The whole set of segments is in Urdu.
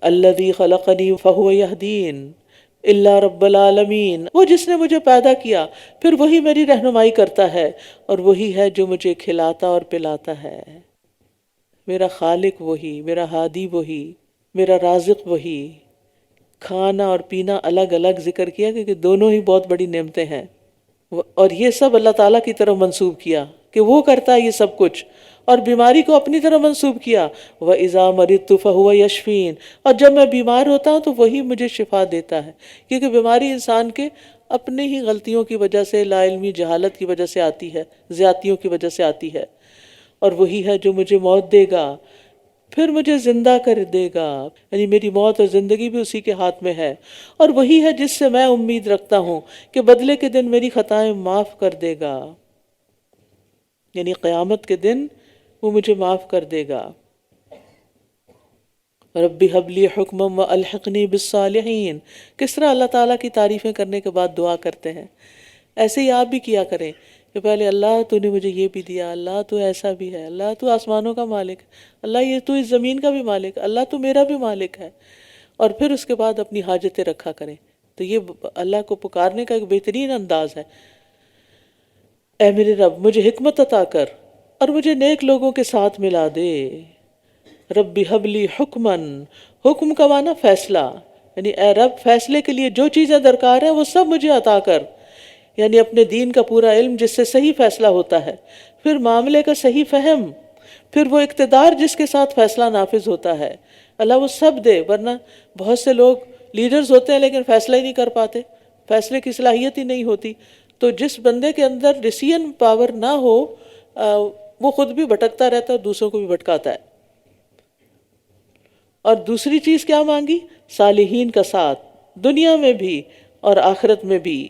الذی خلقنی فہو یہدین الا رب العالمین، وہ جس نے مجھے پیدا کیا پھر وہی میری رہنمائی کرتا ہے، اور وہی ہے جو مجھے کھلاتا اور پلاتا ہے۔ میرا خالق وہی، میرا ہادی وہی، میرا رازق وہی۔ کھانا اور پینا الگ الگ ذکر کیا کیونکہ دونوں ہی بہت بڑی نعمتیں ہیں، اور یہ سب اللہ تعالیٰ کی طرف منسوب کیا کہ وہ کرتا ہے یہ سب کچھ، اور بیماری کو اپنی طرف منسوب کیا، وَإِذَا مَرِضْتُ فَهُوَ يَشْفِينِ، اور جب میں بیمار ہوتا ہوں تو وہی مجھے شفا دیتا ہے، کیونکہ بیماری انسان کے اپنی ہی غلطیوں کی وجہ سے، لا علمی جہالت کی وجہ سے آتی ہے، زیادتیوں کی وجہ سے آتی ہے، اور وہی ہے جو مجھے موت دے گا پھر مجھے زندہ کر دے گا، یعنی میری موت اور زندگی بھی اسی کے ہاتھ میں ہے، اور وہی ہے جس سے میں امید رکھتا ہوں کہ بدلے کے دن میری خطائیں معاف کر دے گا، یعنی قیامت کے دن وہ مجھے معاف کر دے گا۔ رب ہب لی حکما والحقنی بالصالحین، کس طرح اللہ تعالیٰ کی تعریفیں کرنے کے بعد دعا کرتے ہیں، ایسے ہی آپ بھی کیا کریں کہ پہلے اللہ تو نے مجھے یہ بھی دیا، اللہ تو ایسا بھی ہے، اللہ تو آسمانوں کا مالک، اللہ یہ تو اس زمین کا بھی مالک، اللہ تو میرا بھی مالک ہے، اور پھر اس کے بعد اپنی حاجتیں رکھا کریں۔ تو یہ اللہ کو پکارنے کا ایک بہترین انداز ہے۔ اے میرے رب مجھے حکمت عطا کر اور مجھے نیک لوگوں کے ساتھ ملا دے۔ رب حب لی حکمن، حکم کا معنی فیصلہ، یعنی اے رب فیصلے کے لیے جو چیزیں درکار ہیں وہ سب مجھے عطا کر، یعنی اپنے دین کا پورا علم جس سے صحیح فیصلہ ہوتا ہے، پھر معاملے کا صحیح فہم، پھر وہ اقتدار جس کے ساتھ فیصلہ نافذ ہوتا ہے، اللہ وہ سب دے، ورنہ بہت سے لوگ لیڈرز ہوتے ہیں لیکن فیصلہ ہی نہیں کر پاتے، فیصلے کی صلاحیت ہی نہیں ہوتی۔ تو جس بندے کے اندر ڈیسیژن پاور نہ ہو وہ خود بھی بھٹکتا رہتا ہے اور دوسروں کو بھی بھٹکاتا ہے۔ اور دوسری چیز کیا مانگی؟ صالحین کا ساتھ، دنیا میں بھی اور آخرت میں بھی۔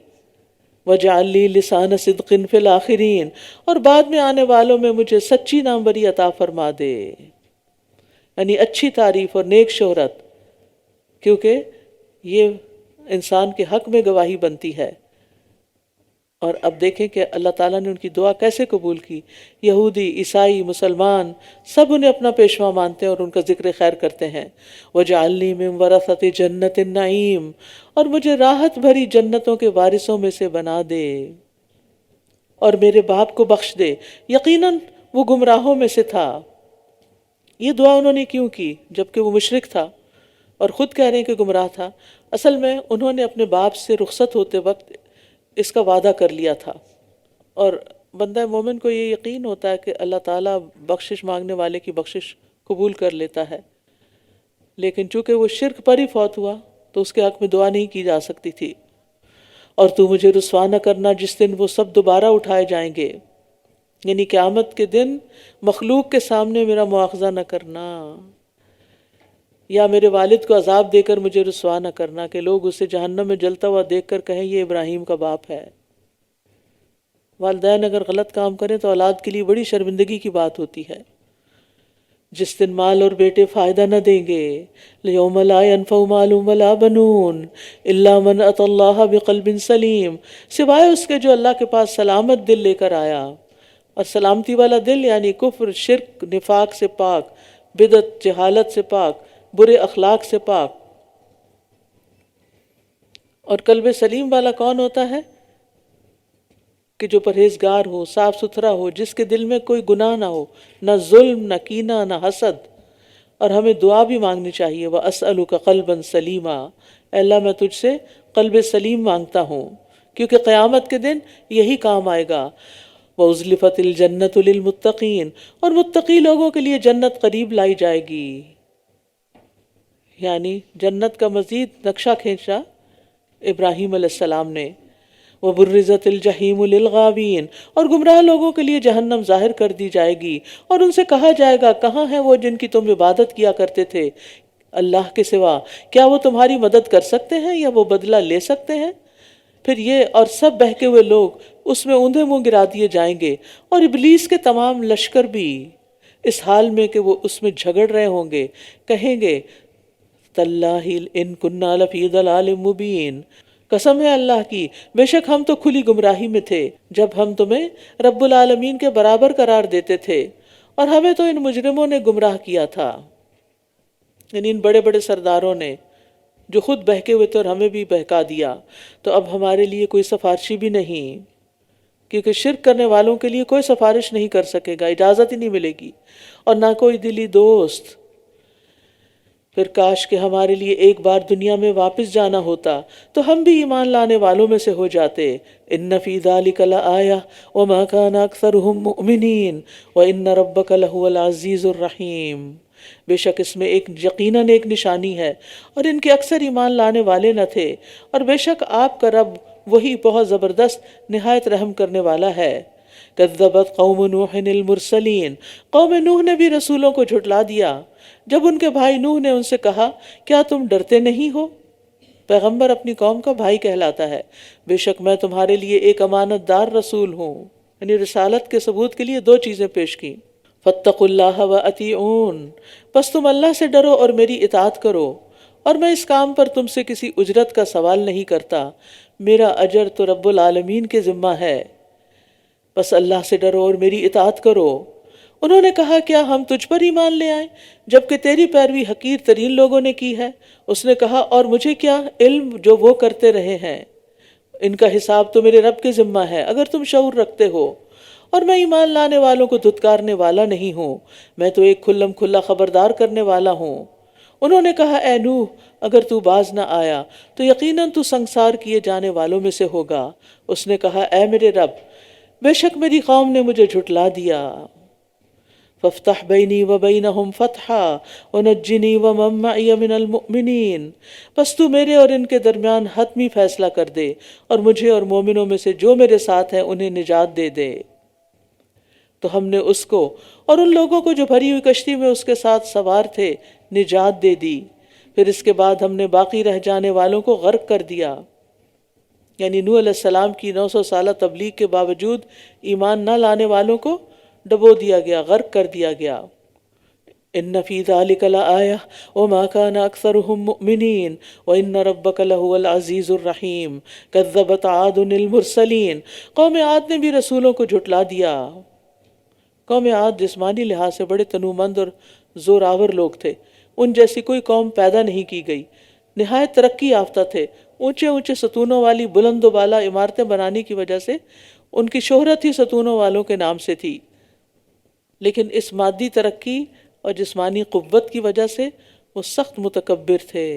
وَجَعَلْ لِي لِسَانَ صِدْقٍ فِي الْآخِرِينَ، اور بعد میں آنے والوں میں مجھے سچی ناموری عطا فرما دے، یعنی اچھی تعریف اور نیک شہرت، کیونکہ یہ انسان کے حق میں گواہی بنتی ہے۔ اور اب دیکھیں کہ اللہ تعالیٰ نے ان کی دعا کیسے قبول کی۔ یہودی، عیسائی، مسلمان سب انہیں اپنا پیشوا مانتے ہیں اور ان کا ذکر خیر کرتے ہیں۔ وَجَعَلْنِي مِن وَرَثَةِ جَنَّةِ النَّعِيمِ، اور مجھے راحت بھری جنتوں کے وارثوں میں سے بنا دے، اور میرے باپ کو بخش دے، یقیناً وہ گمراہوں میں سے تھا۔ یہ دعا انہوں نے کیوں کی جبکہ وہ مشرک تھا اور خود کہہ رہے ہیں کہ گمراہ تھا؟ اصل میں انہوں نے اپنے باپ سے رخصت ہوتے وقت اس کا وعدہ کر لیا تھا، اور بندہ مومن کو یہ یقین ہوتا ہے کہ اللہ تعالیٰ بخشش مانگنے والے کی بخشش قبول کر لیتا ہے، لیکن چونکہ وہ شرک پر ہی فوت ہوا تو اس کے حق میں دعا نہیں کی جا سکتی تھی۔ اور تو مجھے رسوا نہ کرنا جس دن وہ سب دوبارہ اٹھائے جائیں گے، یعنی قیامت کے دن مخلوق کے سامنے میرا مواخذہ نہ کرنا، یا میرے والد کو عذاب دے کر مجھے رسوا نہ کرنا کہ لوگ اسے جہنم میں جلتا ہوا دیکھ کر کہیں یہ ابراہیم کا باپ ہے۔ والدین اگر غلط کام کریں تو اولاد کے لیے بڑی شرمندگی کی بات ہوتی ہے۔ جس دن مال اور بیٹے فائدہ نہ دیں گے، یوم لا ينفع مال ولا بنون الا من اتى اللہ بقلب سلیم، سوائے اس کے جو اللہ کے پاس سلامت دل لے کر آیا، اور سلامتی والا دل یعنی کفر، شرک، نفاق سے پاک، بدعت، جہالت سے پاک، برے اخلاق سے پاک۔ اور قلب سلیم والا کون ہوتا ہے؟ کہ جو پرہیزگار ہو، صاف ستھرا ہو، جس کے دل میں کوئی گناہ نہ ہو، نہ ظلم، نہ کینہ، نہ حسد۔ اور ہمیں دعا بھی مانگنی چاہیے، وَأَسْأَلُكَ قَلْبًا سَلِيمًا، اے اللہ میں تجھ سے قلب سلیم مانگتا ہوں، کیونکہ قیامت کے دن یہی کام آئے گا۔ وَأُزْلِفَتِ الْجَنَّةُ لِلْمُتَّقِينَ، اور متقی لوگوں کے لیے جنت قریب لائی جائے گی، یعنی جنت کا مزید نقشہ کھینچا ابراہیم علیہ السلام نے۔ وَبُرِّزَتِ الْجَحِيمُ لِلْغَاوِينَ، اور گمراہ لوگوں کے لیے جہنم ظاہر کر دی جائے گی، اور ان سے کہا جائے گا کہاں ہیں وہ جن کی تم عبادت کیا کرتے تھے اللہ کے سوا؟ کیا وہ تمہاری مدد کر سکتے ہیں یا وہ بدلہ لے سکتے ہیں؟ پھر یہ اور سب بہکے ہوئے لوگ اس میں اوندھے منہ گرا دیے جائیں گے، اور ابلیس کے تمام لشکر بھی اس حال میں کہ وہ اس میں جھگڑ رہے ہوں گے، کہیں گے تاللہ ان کنا لفی ضلال مبین، قسم ہے اللہ کی بے شک ہم تو کھلی گمراہی میں تھے جب ہم تمہیں رب العالمین کے برابر قرار دیتے تھے، اور ہمیں تو ان مجرموں نے گمراہ کیا تھا۔ یعنی ان بڑے بڑے سرداروں نے جو خود بہکے ہوئے تھے اور ہمیں بھی بہکا دیا، تو اب ہمارے لیے کوئی سفارشی بھی نہیں، کیونکہ شرک کرنے والوں کے لیے کوئی سفارش نہیں کر سکے گا، اجازت ہی نہیں ملے گی، اور نہ کوئی دلی دوست۔ پھر کاش کہ ہمارے لیے ایک بار دنیا میں واپس جانا ہوتا تو ہم بھی ایمان لانے والوں میں سے ہو جاتے۔ ان فی ذلک لآیہ وما کان اکثرهم مؤمنین وان ربک لہو العزیز الرحیم۔ بے شک اس میں یقیناً ایک نشانی ہے، اور ان کے اکثر ایمان لانے والے نہ تھے، اور بے شک آپ کا رب وہی بہت زبردست نہایت رحم کرنے والا ہے۔ کذبت قوم نوح المرسلین، قوم نوح نے بھی رسولوں کو جھٹلا دیا جب ان کے بھائی نوح نے ان سے کہا کیا تم ڈرتے نہیں ہو؟ پیغمبر اپنی قوم کا بھائی کہلاتا ہے۔ بے شک میں تمہارے لیے ایک امانت دار رسول ہوں۔ یعنی رسالت کے ثبوت کے لیے دو چیزیں پیش کی، فاتقوا اللہ وأطیعون، پس تم اللہ سے ڈرو اور میری اطاعت کرو، اور میں اس کام پر تم سے کسی اجرت کا سوال نہیں کرتا، میرا اجر تو رب العالمین کے ذمہ ہے، بس اللہ سے ڈرو اور میری اطاعت کرو۔ انہوں نے کہا کیا ہم تجھ پر ایمان لے آئیں جبکہ تیری پیروی حقیر ترین لوگوں نے کی ہے؟ اس نے کہا اور مجھے کیا علم جو وہ کرتے رہے ہیں، ان کا حساب تو میرے رب کے ذمہ ہے، اگر تم شعور رکھتے ہو، اور میں ایمان لانے والوں کو دھتکارنے والا نہیں ہوں، میں تو ایک کھلم کھلا خبردار کرنے والا ہوں۔ انہوں نے کہا اے نوح اگر تو باز نہ آیا تو یقیناً تو سنگسار کیے جانے والوں میں سے ہوگا۔ اس نے کہا اے میرے رب، بے شک میری قوم نے مجھے جھٹلا دیا، فافتح بینی وبینہم فتحا ونجنی ومن معی من المؤمنین، پس تو میرے اور ان کے درمیان حتمی فیصلہ کر دے اور مجھے اور مومنوں میں سے جو میرے ساتھ ہیں انہیں نجات دے دے۔ تو ہم نے اس کو اور ان لوگوں کو جو بھری ہوئی کشتی میں اس کے ساتھ سوار تھے نجات دے دی، پھر اس کے بعد ہم نے باقی رہ جانے والوں کو غرق کر دیا۔ یعنی نوح علیہ السلام کی 900 سالہ تبلیغ کے باوجود ایمان نہ لانے والوں کو ڈبو دیا گیا، غرق کر دیا گیا۔ ان فی ذلک لآیہ وما کان اکثرهم مؤمنین وان ربک لہو العزیز الرحیم۔ کذبت عاد المرسلین، قوم عاد نے بھی رسولوں کو جھٹلا دیا۔ قوم عاد جسمانی لحاظ سے بڑے تنومند اور زور آور لوگ تھے، ان جیسی کوئی قوم پیدا نہیں کی گئی، نہایت ترقی یافتہ تھے، اونچے اونچے ستونوں والی بلند و بالا عمارتیں بنانے کی وجہ سے ان کی شہرت ہی ستونوں والوں کے نام سے تھی، لیکن اس مادی ترقی اور جسمانی قوت کی وجہ سے وہ سخت متکبر تھے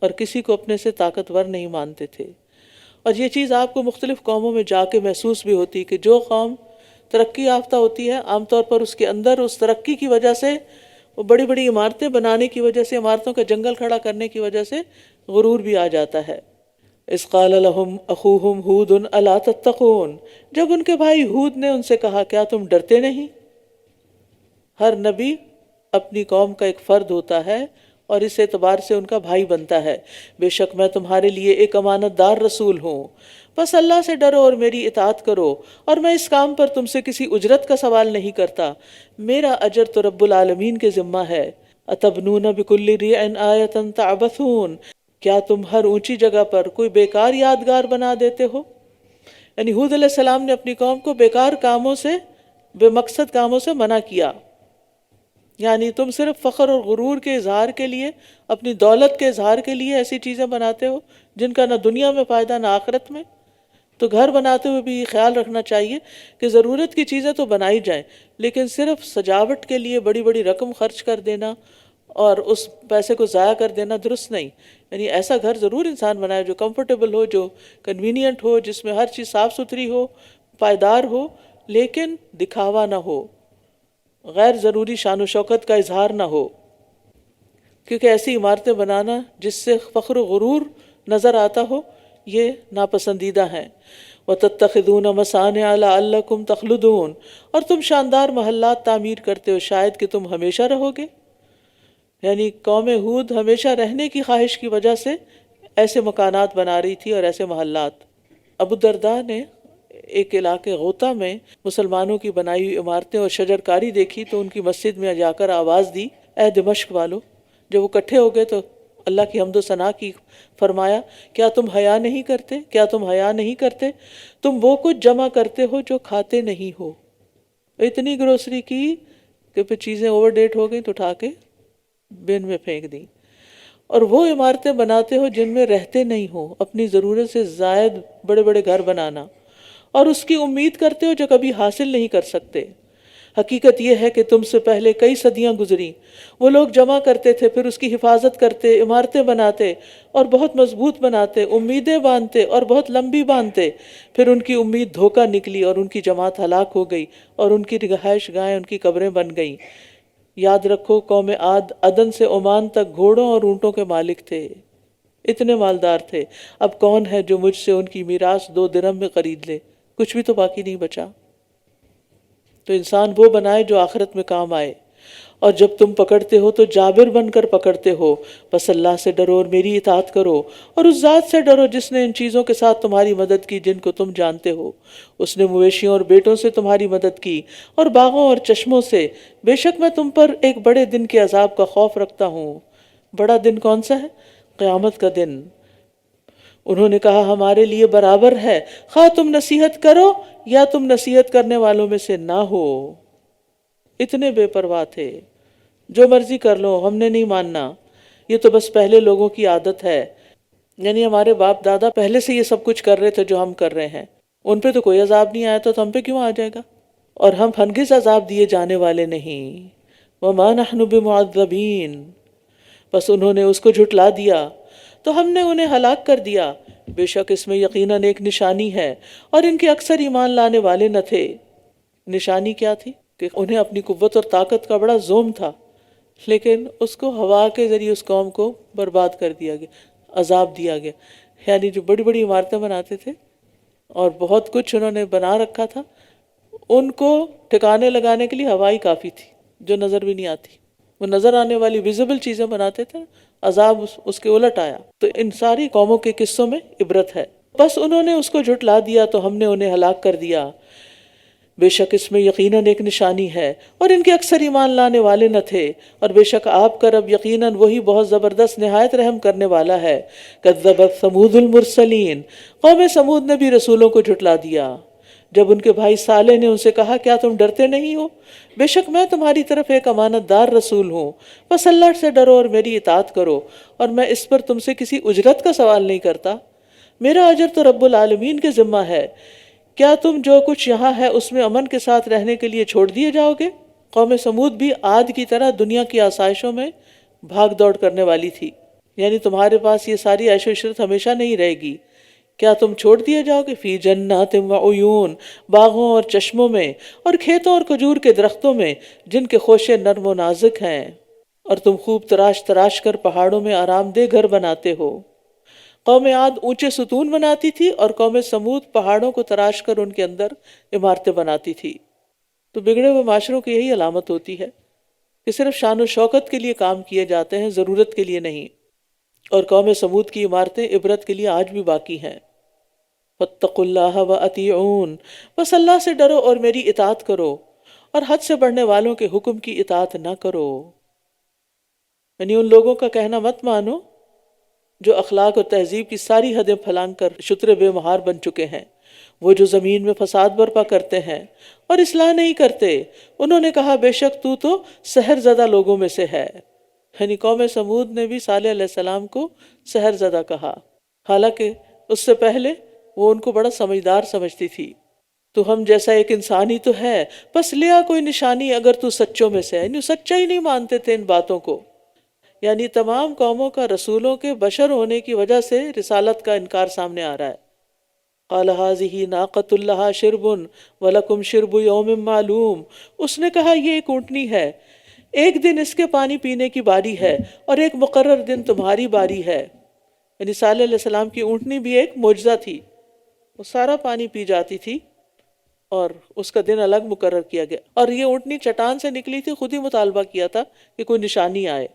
اور کسی کو اپنے سے طاقتور نہیں مانتے تھے۔ اور یہ چیز آپ کو مختلف قوموں میں جا کے محسوس بھی ہوتی کہ جو قوم ترقی یافتہ ہوتی ہے عام طور پر اس کے اندر اس ترقی کی وجہ سے، وہ بڑی بڑی عمارتیں بنانے کی وجہ سے، عمارتوں کا جنگل کھڑا کرنے کی وجہ سے غرور بھی آ جاتا ہے۔ اذ قال لهم اخوهم ہود الا تتقون، جب ان کے بھائی ہود نے ان سے کہا کیا تم ڈرتے نہیں؟ ہر نبی اپنی قوم کا ایک فرد ہوتا ہے اور اس اعتبار سے ان کا بھائی بنتا ہے۔ بے شک میں تمہارے لیے ایک امانت دار رسول ہوں، بس اللہ سے ڈرو اور میری اطاعت کرو، اور میں اس کام پر تم سے کسی اجرت کا سوال نہیں کرتا، میرا اجر تو رب العالمین کے ذمہ ہے۔ اتبنون بکل ریع آیۃ تعبثون، کیا تم ہر اونچی جگہ پر کوئی بیکار یادگار بنا دیتے ہو؟ یعنی ہود علیہ السلام نے اپنی قوم کو بیکار کاموں سے، بے مقصد کاموں سے منع کیا، یعنی تم صرف فخر اور غرور کے اظہار کے لیے، اپنی دولت کے اظہار کے لیے ایسی چیزیں بناتے ہو جن کا نہ دنیا میں فائدہ نہ آخرت میں۔ تو گھر بناتے ہوئے بھی یہ خیال رکھنا چاہیے کہ ضرورت کی چیزیں تو بنائی جائیں، لیکن صرف سجاوٹ کے لیے بڑی بڑی رقم خرچ کر دینا اور اس پیسے کو ضائع کر دینا درست نہیں۔ یعنی ایسا گھر ضرور انسان بنائے جو کمفرٹیبل ہو، جو کنوینینٹ ہو، جس میں ہر چیز صاف ستھری ہو، پائیدار ہو، لیکن دکھاوا نہ ہو، غیر ضروری شان و شوکت کا اظہار نہ ہو، کیونکہ ایسی عمارتیں بنانا جس سے فخر و غرور نظر آتا ہو یہ ناپسندیدہ ہیں۔ وَتَتَّخِذُونَ مَصَانِعَ لَعَلَّكُمْ تَخْلُدُونَ، اور تم شاندار محلات تعمیر کرتے ہو شاید کہ تم ہمیشہ رہو گے۔ یعنی قوم ہود ہمیشہ رہنے کی خواہش کی وجہ سے ایسے مکانات بنا رہی تھی اور ایسے محلات۔ ابو الدرداء نے ایک علاقے غوطہ میں مسلمانوں کی بنائی ہوئی عمارتیں اور شجرکاری دیکھی تو ان کی مسجد میں جا کر آواز دی اے دمشق والو، جب وہ اکٹھے ہو گئے تو اللہ کی حمد و ثنا کی، فرمایا کیا تم حیا نہیں کرتے؟ کیا تم حیا نہیں کرتے؟ تم وہ کچھ جمع کرتے ہو جو کھاتے نہیں ہو۔ اتنی گروسری کی کہ پھر چیزیں اوور ڈیٹ ہو گئی تو اٹھا کے بن میں پھینک دیں، اور وہ عمارتیں بناتے ہو جن میں رہتے نہیں ہو، اپنی ضرورت سے زائد بڑے بڑے گھر بنانا، اور اس کی امید کرتے ہو جو کبھی حاصل نہیں کر سکتے۔ حقیقت یہ ہے کہ تم سے پہلے کئی صدیاں گزری، وہ لوگ جمع کرتے تھے، پھر اس کی حفاظت کرتے، عمارتیں بناتے اور بہت مضبوط بناتے، امیدیں باندھتے اور بہت لمبی باندھتے، پھر ان کی امید دھوکہ نکلی اور ان کی جماعت ہلاک ہو گئی اور ان کی رہائش گاہیں ان کی قبریں بن گئیں۔ یاد رکھو قوم عاد عدن سے عمان تک گھوڑوں اور اونٹوں کے مالک تھے، اتنے مالدار تھے، اب کون ہے جو مجھ سے ان کی میراث 2 درہم میں خرید لے؟ کچھ بھی تو باقی نہیں بچا۔ تو انسان وہ بنائے جو آخرت میں کام آئے، اور جب تم پکڑتے ہو تو جابر بن کر پکڑتے ہو، بس اللہ سے ڈرو اور میری اطاعت کرو، اور اس ذات سے ڈرو جس نے ان چیزوں کے ساتھ تمہاری مدد کی جن کو تم جانتے ہو۔ اس نے مویشیوں اور بیٹوں سے تمہاری مدد کی اور باغوں اور چشموں سے۔ بے شک میں تم پر ایک بڑے دن کے عذاب کا خوف رکھتا ہوں۔ بڑا دن کون سا ہے؟ قیامت کا دن۔ انہوں نے کہا ہمارے لیے برابر ہے، خواہ تم نصیحت کرو یا تم نصیحت کرنے والوں میں سے نہ ہو۔ اتنے بے پرواہ تھے، جو مرضی کر لو ہم نے نہیں ماننا، یہ تو بس پہلے لوگوں کی عادت ہے، یعنی ہمارے باپ دادا پہلے سے یہ سب کچھ کر رہے تھے جو ہم کر رہے ہیں، ان پہ تو کوئی عذاب نہیں آیا تو ہم پہ کیوں آ جائے گا؟ اور ہم ہرگز عذاب دیے جانے والے نہیں۔ وَمَا نَحْنُ بِمُعَذَّبِينَ، بس انہوں نے اس کو جھٹلا دیا تو ہم نے انہیں ہلاک کر دیا۔ بے شک اس میں یقیناً ایک نشانی ہے، اور ان کے اکثر ایمان لانے والے نہ تھے۔ نشانی کیا تھی؟ کہ انہیں اپنی قوت اور طاقت کا بڑا زوم تھا، لیکن اس کو ہوا کے ذریعے اس قوم کو برباد کر دیا گیا، عذاب دیا گیا۔ یعنی جو بڑی بڑی عمارتیں بناتے تھے اور بہت کچھ انہوں نے بنا رکھا تھا، ان کو ٹھکانے لگانے کے لیے ہوا ہی کافی تھی جو نظر بھی نہیں آتی۔ وہ نظر آنے والی ویزیبل چیزیں بناتے تھے، عذاب اس کے الٹ آیا۔ تو ان ساری قوموں کے قصوں میں عبرت ہے۔ بس انہوں نے اس کو جھٹلا دیا تو ہم نے انہیں ہلاک کر دیا۔ بے شک اس میں یقیناً ایک نشانی ہے، اور ان کے اکثر ایمان لانے والے نہ تھے، اور بے شک آپ کا رب یقیناً وہی بہت زبردست نہایت رحم کرنے والا ہے۔ کذبت ثمود المرسلین، قوم سمود نے بھی رسولوں کو جھٹلا دیا جب ان کے بھائی صالح نے ان سے کہا کیا تم ڈرتے نہیں ہو؟ بے شک میں تمہاری طرف ایک امانت دار رسول ہوں، بس اللہ سے ڈرو اور میری اطاعت کرو، اور میں اس پر تم سے کسی اجرت کا سوال نہیں کرتا، میرا اجر تو رب العالمین کے ذمہ ہے۔ کیا تم جو کچھ یہاں ہے اس میں امن کے ساتھ رہنے کے لیے چھوڑ دیے جاؤ گے؟ قوم سمود بھی عاد کی طرح دنیا کی آسائشوں میں بھاگ دوڑ کرنے والی تھی، یعنی تمہارے پاس یہ ساری عیش و عشرت ہمیشہ نہیں رہے گی، کیا تم چھوڑ دیے جاؤ گے؟ فی جنات و عیون، باغوں اور چشموں میں، اور کھیتوں اور کھجور کے درختوں میں جن کے خوشے نرم و نازک ہیں، اور تم خوب تراش تراش کر پہاڑوں میں آرام دہ گھر بناتے ہو۔ قوم عاد اونچے ستون بناتی تھی اور قوم سمود پہاڑوں کو تراش کر ان کے اندر عمارتیں بناتی تھی۔ تو بگڑے ہوئے معاشروں کی یہی علامت ہوتی ہے کہ صرف شان و شوکت کے لیے کام کیے جاتے ہیں، ضرورت کے لیے نہیں۔ اور قوم سمود کی عمارتیں عبرت کے لیے آج بھی باقی ہیں۔ فاتقوا اللہ واطیعون، بس اللہ سے ڈرو اور میری اطاعت کرو، اور حد سے بڑھنے والوں کے حکم کی اطاعت نہ کرو، یعنی ان لوگوں کا کہنا مت مانو جو اخلاق اور تہذیب کی ساری حدیں پھلانگ کر شتر بے مہار بن چکے ہیں، وہ جو زمین میں فساد برپا کرتے ہیں اور اصلاح نہیں کرتے۔ انہوں نے کہا بے شک تو سحر زدہ لوگوں میں سے ہے، یعنی قوم سمود نے بھی صالح علیہ السلام کو سحر زدہ کہا، حالانکہ اس سے پہلے وہ ان کو بڑا سمجھدار سمجھتی تھی۔ تو ہم جیسا ایک انسان ہی تو ہے، بس لیا کوئی نشانی اگر تو سچوں میں سے ہے، یعنی سچا ہی نہیں مانتے تھے ان باتوں کو، یعنی تمام قوموں کا رسولوں کے بشر ہونے کی وجہ سے رسالت کا انکار سامنے آ رہا ہے۔ قال هذه ناقۃ لها شرب ولکم شرب یوم معلوم، اس نے کہا یہ ایک اونٹنی ہے، ایک دن اس کے پانی پینے کی باری ہے اور ایک مقرر دن تمہاری باری ہے۔ یعنی صالح علیہ السلام کی اونٹنی بھی ایک معجزہ تھی، وہ سارا پانی پی جاتی تھی اور اس کا دن الگ مقرر کیا گیا، اور یہ اونٹنی چٹان سے نکلی تھی، خود ہی مطالبہ کیا تھا کہ کوئی نشانی آئے۔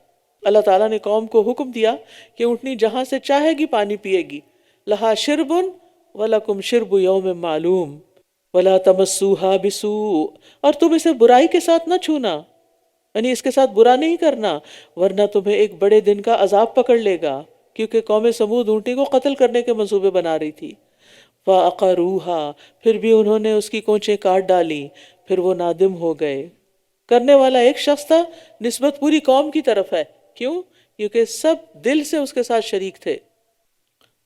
اللہ تعالیٰ نے قوم کو حکم دیا کہ اونٹنی جہاں سے چاہے گی پانی پیے گی، لہا شربن وَلَكُمْ شِرْبُ يَوْمٍ مَعْلُومٍ وَلَا تَمَسُّوهَا بِسُوءٍ، اور تم اسے برائی کے ساتھ نہ چھونا، یعنی اس کے ساتھ برا نہیں کرنا، ورنہ تمہیں ایک بڑے دن کا عذاب پکڑ لے گا، کیونکہ قوم سمود اونٹی کو قتل کرنے کے منصوبے بنا رہی تھی۔ فَعَقَرُوهَا، پھر بھی انہوں نے اس کی کونچیں کاٹ ڈالی، پھر وہ نادم ہو گئے۔ کرنے والا ایک شخص تھا، نسبت پوری قوم کی طرف ہے کیوں؟ کیونکہ سب دل سے اس کے ساتھ شریک تھے،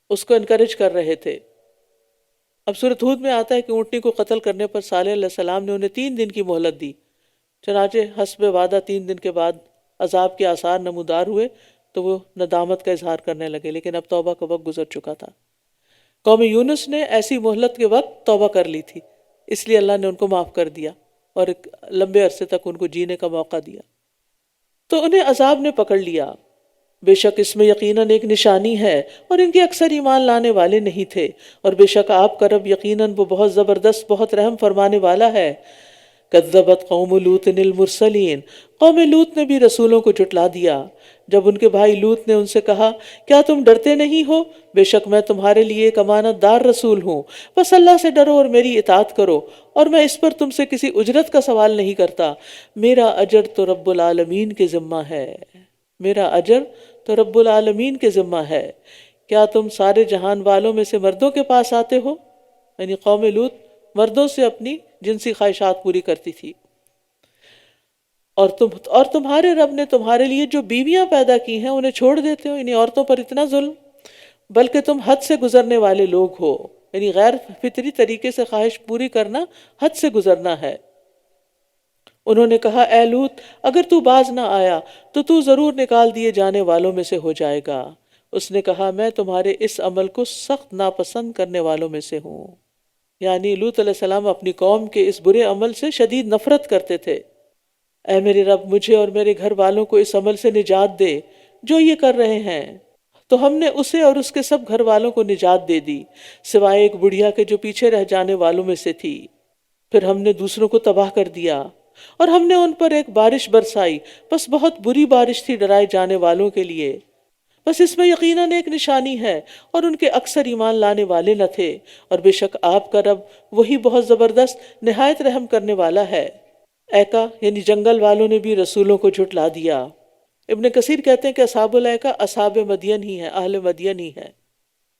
اس کو انکریج کر رہے تھے۔ اب سورۃ ہود میں آتا ہے کہ اونٹنی کو قتل کرنے پر صالح علیہ السلام نے انہیں 3 دن کی مہلت دی، چنانچہ حسب وعدہ 3 دن کے بعد عذاب کے آثار نمودار ہوئے تو وہ ندامت کا اظہار کرنے لگے، لیکن اب توبہ کا وقت گزر چکا تھا۔ قوم یونس نے ایسی مہلت کے وقت توبہ کر لی تھی، اس لیے اللہ نے ان کو معاف کر دیا اور ایک لمبے عرصے تک ان کو جینے کا موقع دیا۔ تو انہیں عذاب نے پکڑ لیا، بے شک اس میں یقیناً ایک نشانی ہے اور ان کے اکثر ایمان لانے والے نہیں تھے، اور بے شک آپ کا رب یقیناً وہ بہت زبردست، بہت رحم فرمانے والا ہے۔ کذبت قوم لوط المرسلین، قوم لوط نے بھی رسولوں کو جھٹلا دیا جب ان کے بھائی لوط نے ان سے کہا کیا تم ڈرتے نہیں ہو، بے شک میں تمہارے لیے ایک امانت دار رسول ہوں، بس اللہ سے ڈرو اور میری اطاعت کرو، اور میں اس پر تم سے کسی اجرت کا سوال نہیں کرتا، میرا اجر تو رب العالمین کے ذمہ ہے، میرا اجر تو رب العالمین کے ذمہ ہے۔ کیا تم سارے جہان والوں میں سے مردوں کے پاس آتے ہو؟ یعنی قوم لوط مردوں سے اپنی جنسی خواہشات پوری کرتی تھی۔ اور تمہارے رب نے تمہارے لیے جو بیویاں پیدا کی ہیں انہیں چھوڑ دیتے ہو، یعنی عورتوں پر اتنا ظلم، بلکہ تم حد سے گزرنے والے لوگ ہو، یعنی غیر فطری طریقے سے خواہش پوری کرنا حد سے گزرنا ہے۔ انہوں نے کہا اے لوط اگر تو باز نہ آیا تو ضرور نکال دیے جانے والوں میں سے ہو جائے گا۔ اس نے کہا میں تمہارے اس عمل کو سخت ناپسند کرنے والوں میں سے ہوں، یعنی لوط علیہ السلام اپنی قوم کے اس برے عمل سے شدید نفرت کرتے تھے۔ اے میرے رب مجھے اور میرے گھر والوں کو اس عمل سے نجات دے جو یہ کر رہے ہیں۔ تو ہم نے اسے اور اس کے سب گھر والوں کو نجات دے دی سوائے ایک بڑھیا کے جو پیچھے رہ جانے والوں میں سے تھی۔ پھر ہم نے دوسروں کو تباہ کر دیا اور ہم نے ان پر ایک بارش برسائی، بس بہت بری بارش تھی ڈرائے جانے والوں کے لیے۔ بس اس میں یقیناً ایک نشانی ہے اور ان کے اکثر ایمان لانے والے نہ تھے، اور بے شک آپ کا رب وہی بہت زبردست نہایت رحم کرنے والا ہے۔ ایکا یعنی جنگل والوں نے بھی رسولوں کو جھٹلا دیا۔ ابن کثیر کہتے ہیں کہ اصحاب الایکا اصحاب مدین ہی ہیں، اہل مدین ہی ہیں۔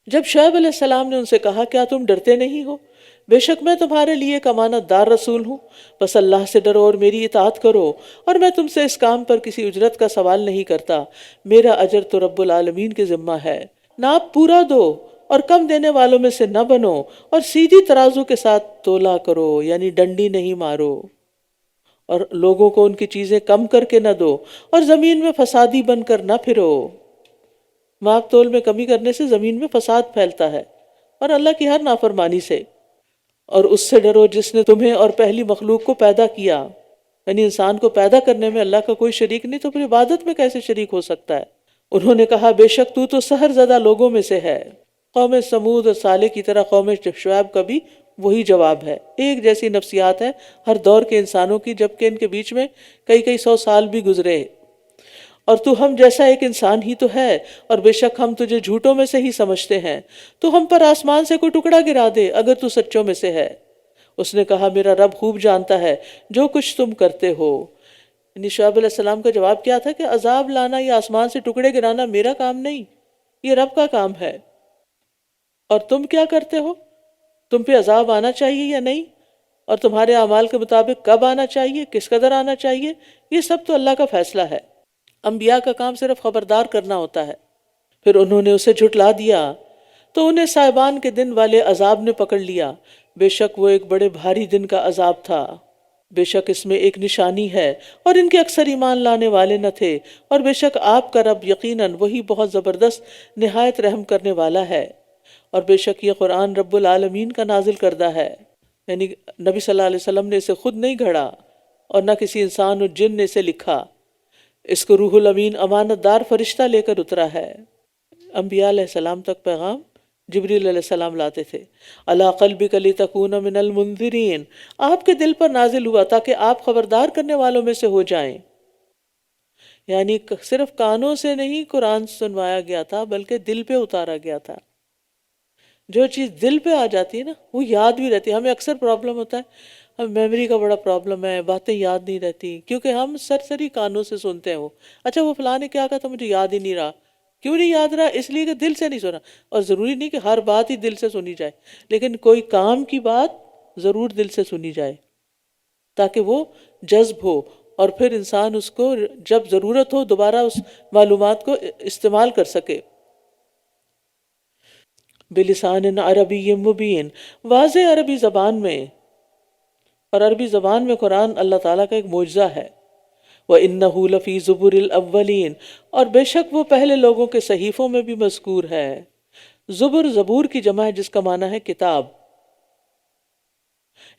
جب شعیب علیہ السلام نے ان سے کہا کیا تم ڈرتے نہیں ہو، بے شک میں تمہارے لیے ایک امانت دار رسول ہوں، بس اللہ سے ڈرو اور میری اطاعت کرو، اور میں تم سے اس کام پر کسی اجرت کا سوال نہیں کرتا، میرا اجر تو رب العالمین کے ذمہ ہے۔ ناپ پورا دو اور کم دینے والوں میں سے نہ بنو، اور سیدھی ترازو کے ساتھ تولا کرو، یعنی ڈنڈی نہیں مارو، اور لوگوں کو ان کی چیزیں کم کر کے نہ دو، اور زمین میں فسادی بن کر نہ پھرو۔ ماپ تول میں کمی کرنے سے زمین میں فساد پھیلتا ہے، اور اللہ کی ہر نافرمانی سے۔ اور اس سے ڈرو جس نے تمہیں اور پہلی مخلوق کو پیدا کیا، یعنی انسان کو پیدا کرنے میں اللہ کا کوئی شریک نہیں، تو پھر عبادت میں کیسے شریک ہو سکتا ہے؟ انہوں نے کہا بے شک تو سحر زدہ لوگوں میں سے ہے۔ قوم سمود اور صالح کی طرح قوم شعیب کا بھی وہی جواب ہے، ایک جیسی نفسیات ہے ہر دور کے انسانوں کی، جبکہ ان کے بیچ میں کئی 100 سال بھی گزرے۔ اور تو ہم جیسا ایک انسان ہی تو ہے، اور بے شک ہم تجھے جھوٹوں میں سے ہی سمجھتے ہیں، تو ہم پر آسمان سے کوئی ٹکڑا گرا دے اگر تو سچوں میں سے ہے۔ اس نے کہا میرا رب خوب جانتا ہے جو کچھ تم کرتے ہو۔ یعنی شعیب علیہ السلام کا جواب کیا تھا کہ عذاب لانا یا آسمان سے ٹکڑے گرانا میرا کام نہیں، یہ رب کا کام ہے۔ اور تم کیا کرتے ہو؟ تم پہ عذاب آنا چاہیے یا نہیں، اور تمہارے اعمال کے مطابق کب آنا چاہیے، کس قدر آنا چاہیے، یہ سب تو اللہ کا فیصلہ ہے۔ انبیاء کا کام صرف خبردار کرنا ہوتا ہے۔ پھر انہوں نے اسے جھٹلا دیا تو انہیں صاحبان کے دن والے عذاب نے پکڑ لیا، بے شک وہ ایک بڑے بھاری دن کا عذاب تھا۔ بے شک اس میں ایک نشانی ہے اور ان کے اکثر ایمان لانے والے نہ تھے، اور بے شک آپ کا رب یقیناً وہی بہت زبردست نہایت رحم کرنے والا ہے۔ اور بے شک یہ قرآن رب العالمین کا نازل کردہ ہے، یعنی نبی صلی اللہ علیہ وسلم نے اسے خود نہیں گھڑا اور نہ کسی انسان اور جن نے اسے لکھا، اس کو روح الامین امانت دار فرشتہ لے کر اترا ہے۔ انبیاء علیہ السلام تک پیغام جبریل علیہ السلام لاتے تھے۔ علی قلبک لتکون من المنذرین، آپ کے دل پر نازل ہوا تاکہ آپ خبردار کرنے والوں میں سے ہو جائیں۔ یعنی صرف کانوں سے نہیں قرآن سنوایا گیا تھا بلکہ دل پہ اتارا گیا تھا۔ جو چیز دل پہ آ جاتی ہے نا وہ یاد بھی رہتی ہے۔ ہمیں اکثر پرابلم ہوتا ہے، ہم میموری کا بڑا پرابلم ہے، باتیں یاد نہیں رہتی کیونکہ ہم سرسری کانوں سے سنتے ہیں۔ وہ اچھا وہ فلاں نے کیا کہا تھا مجھے یاد ہی نہیں رہا۔ کیوں نہیں یاد رہا؟ اس لیے کہ دل سے نہیں سنا۔ اور ضروری نہیں کہ ہر بات ہی دل سے سنی جائے، لیکن کوئی کام کی بات ضرور دل سے سنی جائے تاکہ وہ جذب ہو اور پھر انسان اس کو جب ضرورت ہو دوبارہ اس معلومات کو استعمال کر سکے. بلسان عربی مبین، واضح عربی زبان میں. اور عربی زبان میں قرآن اللہ تعالیٰ کا ایک معجزہ ہے. وَإِنَّهُ لَفِي زُبُرِ الْأَوَّلِينَ، اور بے شک وہ پہلے لوگوں کے صحیفوں میں بھی مذکور ہے. زبر زبور کی جمع ہے جس کا معنی ہے کتاب،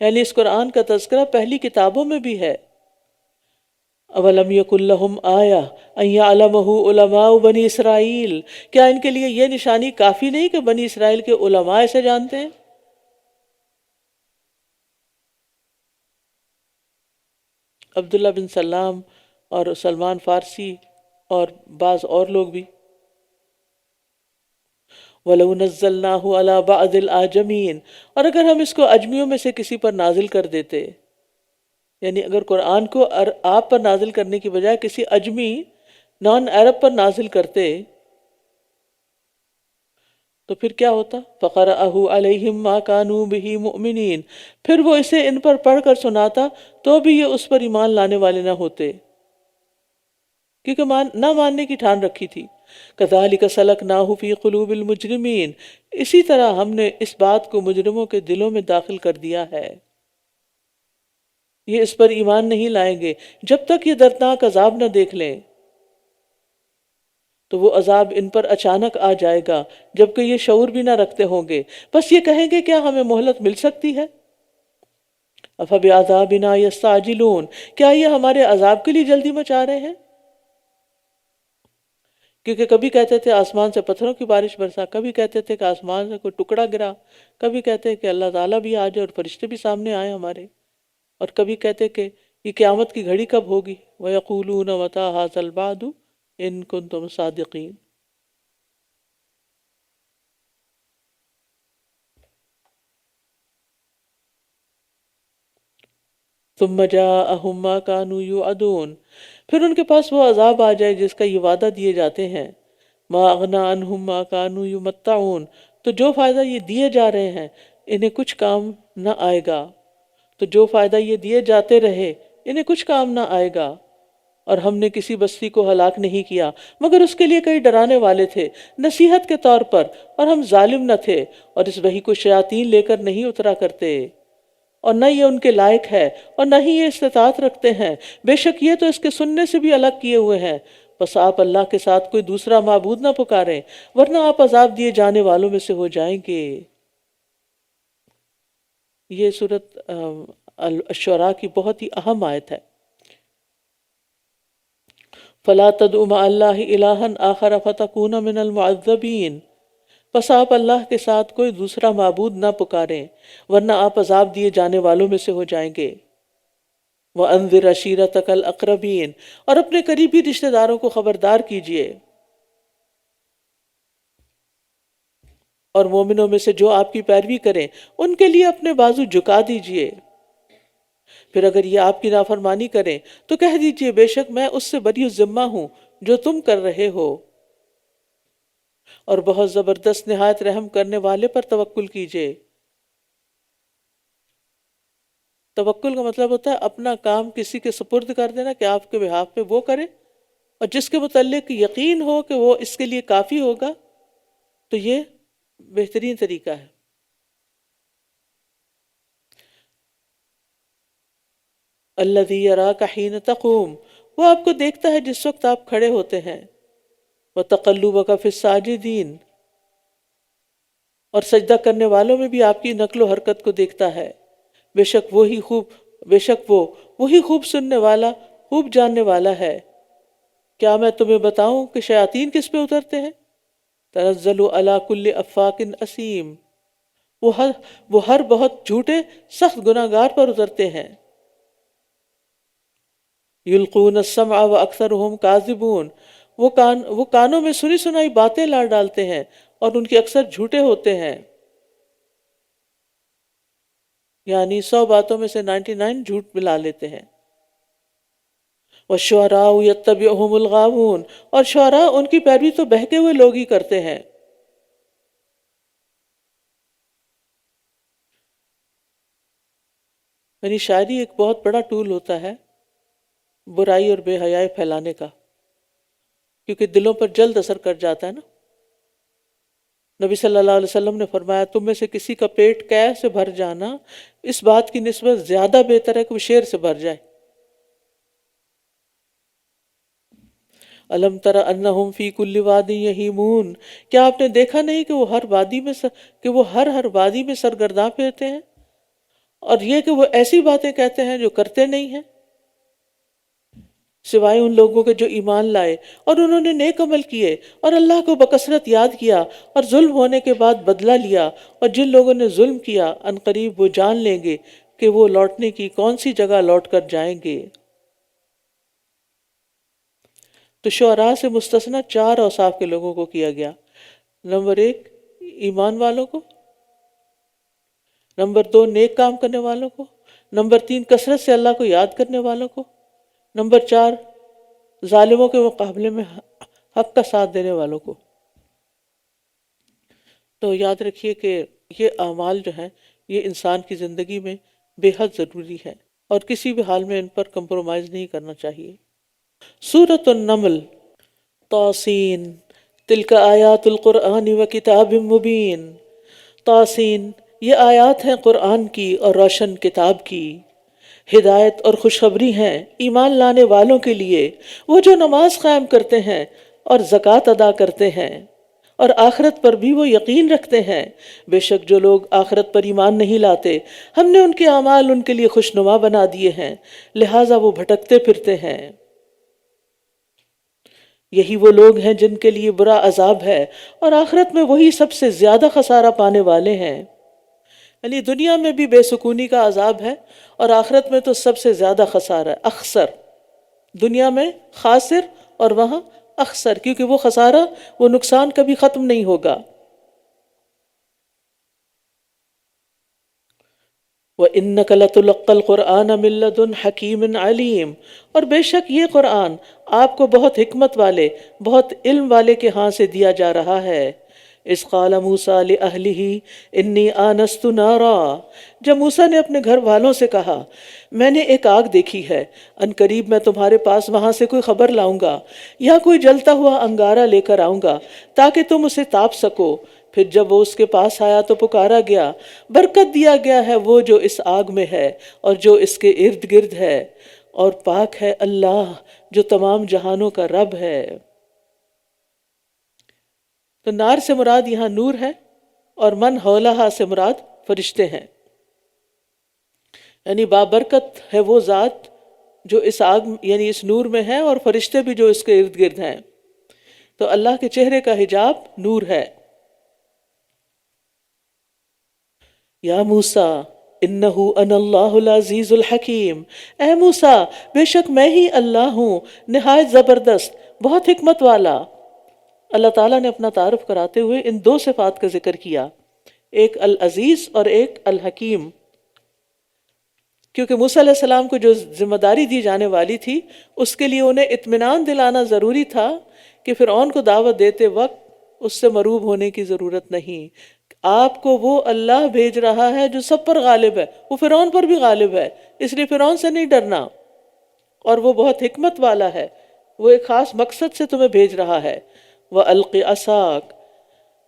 یعنی اس قرآن کا تذکرہ پہلی کتابوں میں بھی ہے. اولم یکن لہم آیہ ان یعلمہ علماء بنی اسرائیل، کیا ان کے لیے یہ نشانی کافی نہیں کہ بنی اسرائیل کے علماء اسے جانتے ہیں؟ عبداللہ بن سلام اور سلمان فارسی اور بعض اور لوگ بھی. وَلَوْ نَزَّلْنَاهُ عَلَى بَعْضِ الْأَعْجَمِينَ، اور اگر ہم اس کو اجمیوں میں سے کسی پر نازل کر دیتے، یعنی اگر قرآن کو آپ پر نازل کرنے کی بجائے کسی اجمی نان عرب پر نازل کرتے تو پھر کیا ہوتا؟ فَقَرَأَهُ عَلَيْهِمْ مَا كَانُوا بِهِ مُؤْمِنِينَ، پھر وہ اسے ان پر پڑھ کر سناتا تو بھی یہ اس پر ایمان لانے والے نہ ہوتے، کیونکہ نہ ماننے کی ٹھان رکھی تھی. كَذَلِكَ سَلَكْنَاهُ فِي قُلُوبِ الْمُجْرِمِينَ، اسی طرح ہم نے اس بات کو مجرموں کے دلوں میں داخل کر دیا ہے. یہ اس پر ایمان نہیں لائیں گے جب تک یہ دردناک عذاب نہ دیکھ لیں، تو وہ عذاب ان پر اچانک آ جائے گا جبکہ یہ شعور بھی نہ رکھتے ہوں گے. بس یہ کہیں گے کیا ہمیں مہلت مل سکتی ہے؟ أَفَبِعَذَابِنَا يَسْتَعْجِلُونَ، کیا یہ ہمارے عذاب کے لیے جلدی مچا رہے ہیں؟ کیونکہ کبھی کہتے تھے آسمان سے پتھروں کی بارش برسا، کبھی کہتے تھے کہ آسمان سے کوئی ٹکڑا گرا، کبھی کہتے کہ اللہ تعالیٰ بھی آ جائے اور فرشتے بھی سامنے آئے ہمارے، اور کبھی کہتے کہ یہ قیامت کی گھڑی کب ہوگی. وَيَقُولُونَ مَتَىٰ هَٰذَا الْوَعْدُ إِن كُنتُمْ صَادِقِينَ. ثُمَّ جَاءَهُم مَّا كَانُوا يُوعَدُونَ، پھر ان کے پاس وہ عذاب آ جائے جس کا یہ وعدہ دیے جاتے ہیں. مَا أَغْنَىٰ عَنْهُم مَّا كَانُوا يُمَتَّعُونَ، تو جو فائدہ یہ دیے جا رہے ہیں انہیں کچھ کام نہ آئے گا. تو جو فائدہ یہ دیے جاتے رہے انہیں کچھ کام نہ آئے گا. اور ہم نے کسی بستی کو ہلاک نہیں کیا مگر اس کے لیے کئی ڈرانے والے تھے نصیحت کے طور پر، اور ہم ظالم نہ تھے، اور اس وحی کو شیاطین لے کر نہیں اترا کرتے، اور نہ یہ ان کے لائق ہے اور نہ ہی یہ استطاعت رکھتے ہیں. بے شک یہ تو اس کے سننے سے بھی الگ کیے ہوئے ہیں. بس آپ اللہ کے ساتھ کوئی دوسرا معبود نہ پکاریں ورنہ آپ عذاب دیے جانے والوں میں سے ہو جائیں گے. یہ سورۃ الشعراء کی بہت ہی اہم آیت ہے. فَلَا تَدْعُ مَعَ اللَّهِ إِلَٰهًا آخَرَ فَتَكُونَ مِنَ الْمُعَذَّبِينَ، پس آپ اللہ کے ساتھ کوئی دوسرا معبود نہ پکاریں ورنہ آپ عذاب دیے جانے والوں میں سے ہو جائیں گے. وَأَنذِرْ عَشِيرَتَكَ الْأَقْرَبِينَ، اور اپنے قریبی رشتہ داروں کو خبردار کیجئے. اور مومنوں میں سے جو آپ کی پیروی کریں ان کے لیے اپنے بازو جھکا دیجئے. پھر اگر یہ آپ کی نافرمانی کریں تو کہہ دیجئے بے شک میں اس سے بری ذمہ ہوں جو تم کر رہے ہو، اور بہت زبردست نہایت رحم کرنے والے پر توکل کیجئے. توکل کا مطلب ہوتا ہے اپنا کام کسی کے سپرد کر دینا کہ آپ کے بہاف پہ وہ کرے، اور جس کے متعلق یقین ہو کہ وہ اس کے لیے کافی ہوگا تو یہ بہترین طریقہ ہے. الذی یراک حین تقوم، وہ آپ کو دیکھتا ہے جس وقت آپ کھڑے ہوتے ہیں. وتقلبک فی الساجدین، اور سجدہ کرنے والوں میں بھی آپ کی نقل و حرکت کو دیکھتا ہے. بے شک وہ وہی خوب سننے والا، خوب جاننے والا ہے. کیا میں تمہیں بتاؤں کہ شیاطین کس پہ اترتے ہیں؟ تنزل علی کل افاک اثیم، وہ ہر بہت جھوٹے سخت گناہگار پر اترتے ہیں. یلقون السمع واکثرهم کاذبون، وہ کانوں میں سنی سنائی باتیں لا ڈالتے ہیں اور ان کے اکثر جھوٹے ہوتے ہیں. یعنی 100 باتوں میں سے 99 جھوٹ ملا لیتے ہیں. والشعراء یتبعهم الغاوون، اور شعراء ان کی پیروی تو بہکے ہوئے لوگ ہی کرتے ہیں. یعنی شاعری ایک بہت بڑا ٹول ہوتا ہے برائی اور بے حیائی پھیلانے کا، کیونکہ دلوں پر جلد اثر کر جاتا ہے نا۔ نبی صلی اللہ علیہ وسلم نے فرمایا تم میں سے کسی کا پیٹ قے سے بھر جانا اس بات کی نسبت زیادہ بہتر ہے کہ وہ شیر سے بھر جائے۔ الم تر انہم فی کل وادی یہیمون، کیا آپ نے دیکھا نہیں کہ وہ ہر وادی میں سرگرداں پھرتے ہیں، اور یہ کہ وہ ایسی باتیں کہتے ہیں جو کرتے نہیں ہیں، سوائے ان لوگوں کے جو ایمان لائے اور انہوں نے نیک عمل کیے اور اللہ کو بکثرت یاد کیا اور ظلم ہونے کے بعد بدلہ لیا، اور جن لوگوں نے ظلم کیا ان قریب وہ جان لیں گے کہ وہ لوٹنے کی کون سی جگہ لوٹ کر جائیں گے۔ تو شعراء سے مستثنی 4 اوصاف کے لوگوں کو کیا گیا۔ نمبر 1 ایمان والوں کو، نمبر 2 نیک کام کرنے والوں کو، نمبر 3 کثرت سے اللہ کو یاد کرنے والوں کو، نمبر 4 ظالموں کے مقابلے میں حق کا ساتھ دینے والوں کو۔ تو یاد رکھیے کہ یہ اعمال جو ہیں یہ انسان کی زندگی میں بے حد ضروری ہے، اور کسی بھی حال میں ان پر کمپرومائز نہیں کرنا چاہیے۔ سورۃ النمل، طاسین، تلک آیات القرآن و کتاب مبین۔ طاسین، یہ آیات ہیں قرآن کی اور روشن کتاب کی، ہدایت اور خوشخبری ہیں ایمان لانے والوں کے لیے، وہ جو نماز قائم کرتے ہیں اور زکوٰۃ ادا کرتے ہیں اور آخرت پر بھی وہ یقین رکھتے ہیں۔ بے شک جو لوگ آخرت پر ایمان نہیں لاتے ہم نے ان کے اعمال ان کے لیے خوشنما بنا دیے ہیں، لہٰذا وہ بھٹکتے پھرتے ہیں۔ یہی وہ لوگ ہیں جن کے لیے برا عذاب ہے، اور آخرت میں وہی سب سے زیادہ خسارہ پانے والے ہیں۔ یعنی دنیا میں بھی بے سکونی کا عذاب ہے، اور آخرت میں تو سب سے زیادہ خسارہ، اخسر۔ دنیا میں خاسر اور وہاں اخسر، کیونکہ وہ خسارہ، وہ نقصان کبھی ختم نہیں ہوگا۔ وَإِنَّكَ لَتُلَقَّى الْقُرْآنَ مِن لَّدُنْ حَكِيمٍ عَلِيمٍ، اور بے شک یہ قرآن آپ کو بہت حکمت والے، بہت علم والے کے ہاں سے دیا جا رہا ہے۔ اذ قال موسیٰ لأہلہ انی آنست نارا، جب موسیٰ نے اپنے گھر والوں سے کہا میں نے ایک آگ دیکھی ہے، ان قریب میں تمہارے پاس وہاں سے کوئی خبر لاؤں گا یا کوئی جلتا ہوا انگارہ لے کر آؤں گا تاکہ تم اسے تاپ سکو۔ پھر جب وہ اس کے پاس آیا تو پکارا گیا، برکت دیا گیا ہے وہ جو اس آگ میں ہے اور جو اس کے ارد گرد ہے، اور پاک ہے اللہ جو تمام جہانوں کا رب ہے۔ تو نار سے مراد یہاں نور ہے، اور من حولہا سے مراد فرشتے ہیں، یعنی بابرکت ہے وہ ذات جو اس آگ یعنی اس نور میں ہے، اور فرشتے بھی جو اس کے ارد گرد ہیں۔ تو اللہ کے چہرے کا حجاب نور ہے۔ یا موسیٰ انہو انا اللہ العزیز الحکیم، اے موسیٰ بے شک میں ہی اللہ ہوں نہایت زبردست بہت حکمت والا۔ اللہ تعالیٰ نے اپنا تعارف کراتے ہوئے ان 2 صفات کا ذکر کیا، ایک العزیز اور ایک الحکیم، کیونکہ موسیٰ علیہ السلام کو جو ذمہ داری دی جانے والی تھی اس کے لیے انہیں اطمینان دلانا ضروری تھا کہ فرعون کو دعوت دیتے وقت اس سے مروب ہونے کی ضرورت نہیں۔ آپ کو وہ اللہ بھیج رہا ہے جو سب پر غالب ہے، وہ فرعون پر بھی غالب ہے، اس لیے فرعون سے نہیں ڈرنا، اور وہ بہت حکمت والا ہے، وہ ایک خاص مقصد سے تمہیں بھیج رہا ہے۔ وَأَلْقِ عَصَاكَ،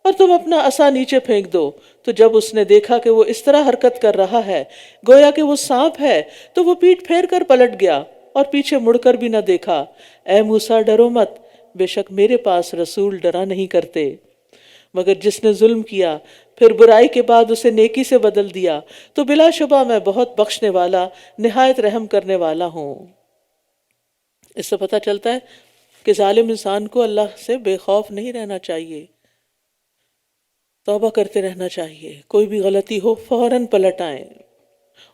اور تم اپنا عصا نیچے پھینک دو۔ تو جب اس نے دیکھا کہ وہ اس طرح حرکت کر رہا ہے گویا کہ وہ سانپ ہے، تو وہ پیٹھ پھیر کر پلٹ گیا اور پیچھے مڑ کر بھی نہ دیکھا۔ اے موسیٰ ڈرو مت، بے شک میرے پاس رسول ڈرا نہیں کرتے، مگر جس نے ظلم کیا پھر برائی کے بعد اسے نیکی سے بدل دیا تو بلا شبہ میں بہت بخشنے والا نہایت رحم کرنے والا ہوں۔ اس سے پتہ چلتا ہے کہ ظالم انسان کو اللہ سے بے خوف نہیں رہنا چاہیے، توبہ کرتے رہنا چاہیے، کوئی بھی غلطی ہو فوراً پلٹ آئیں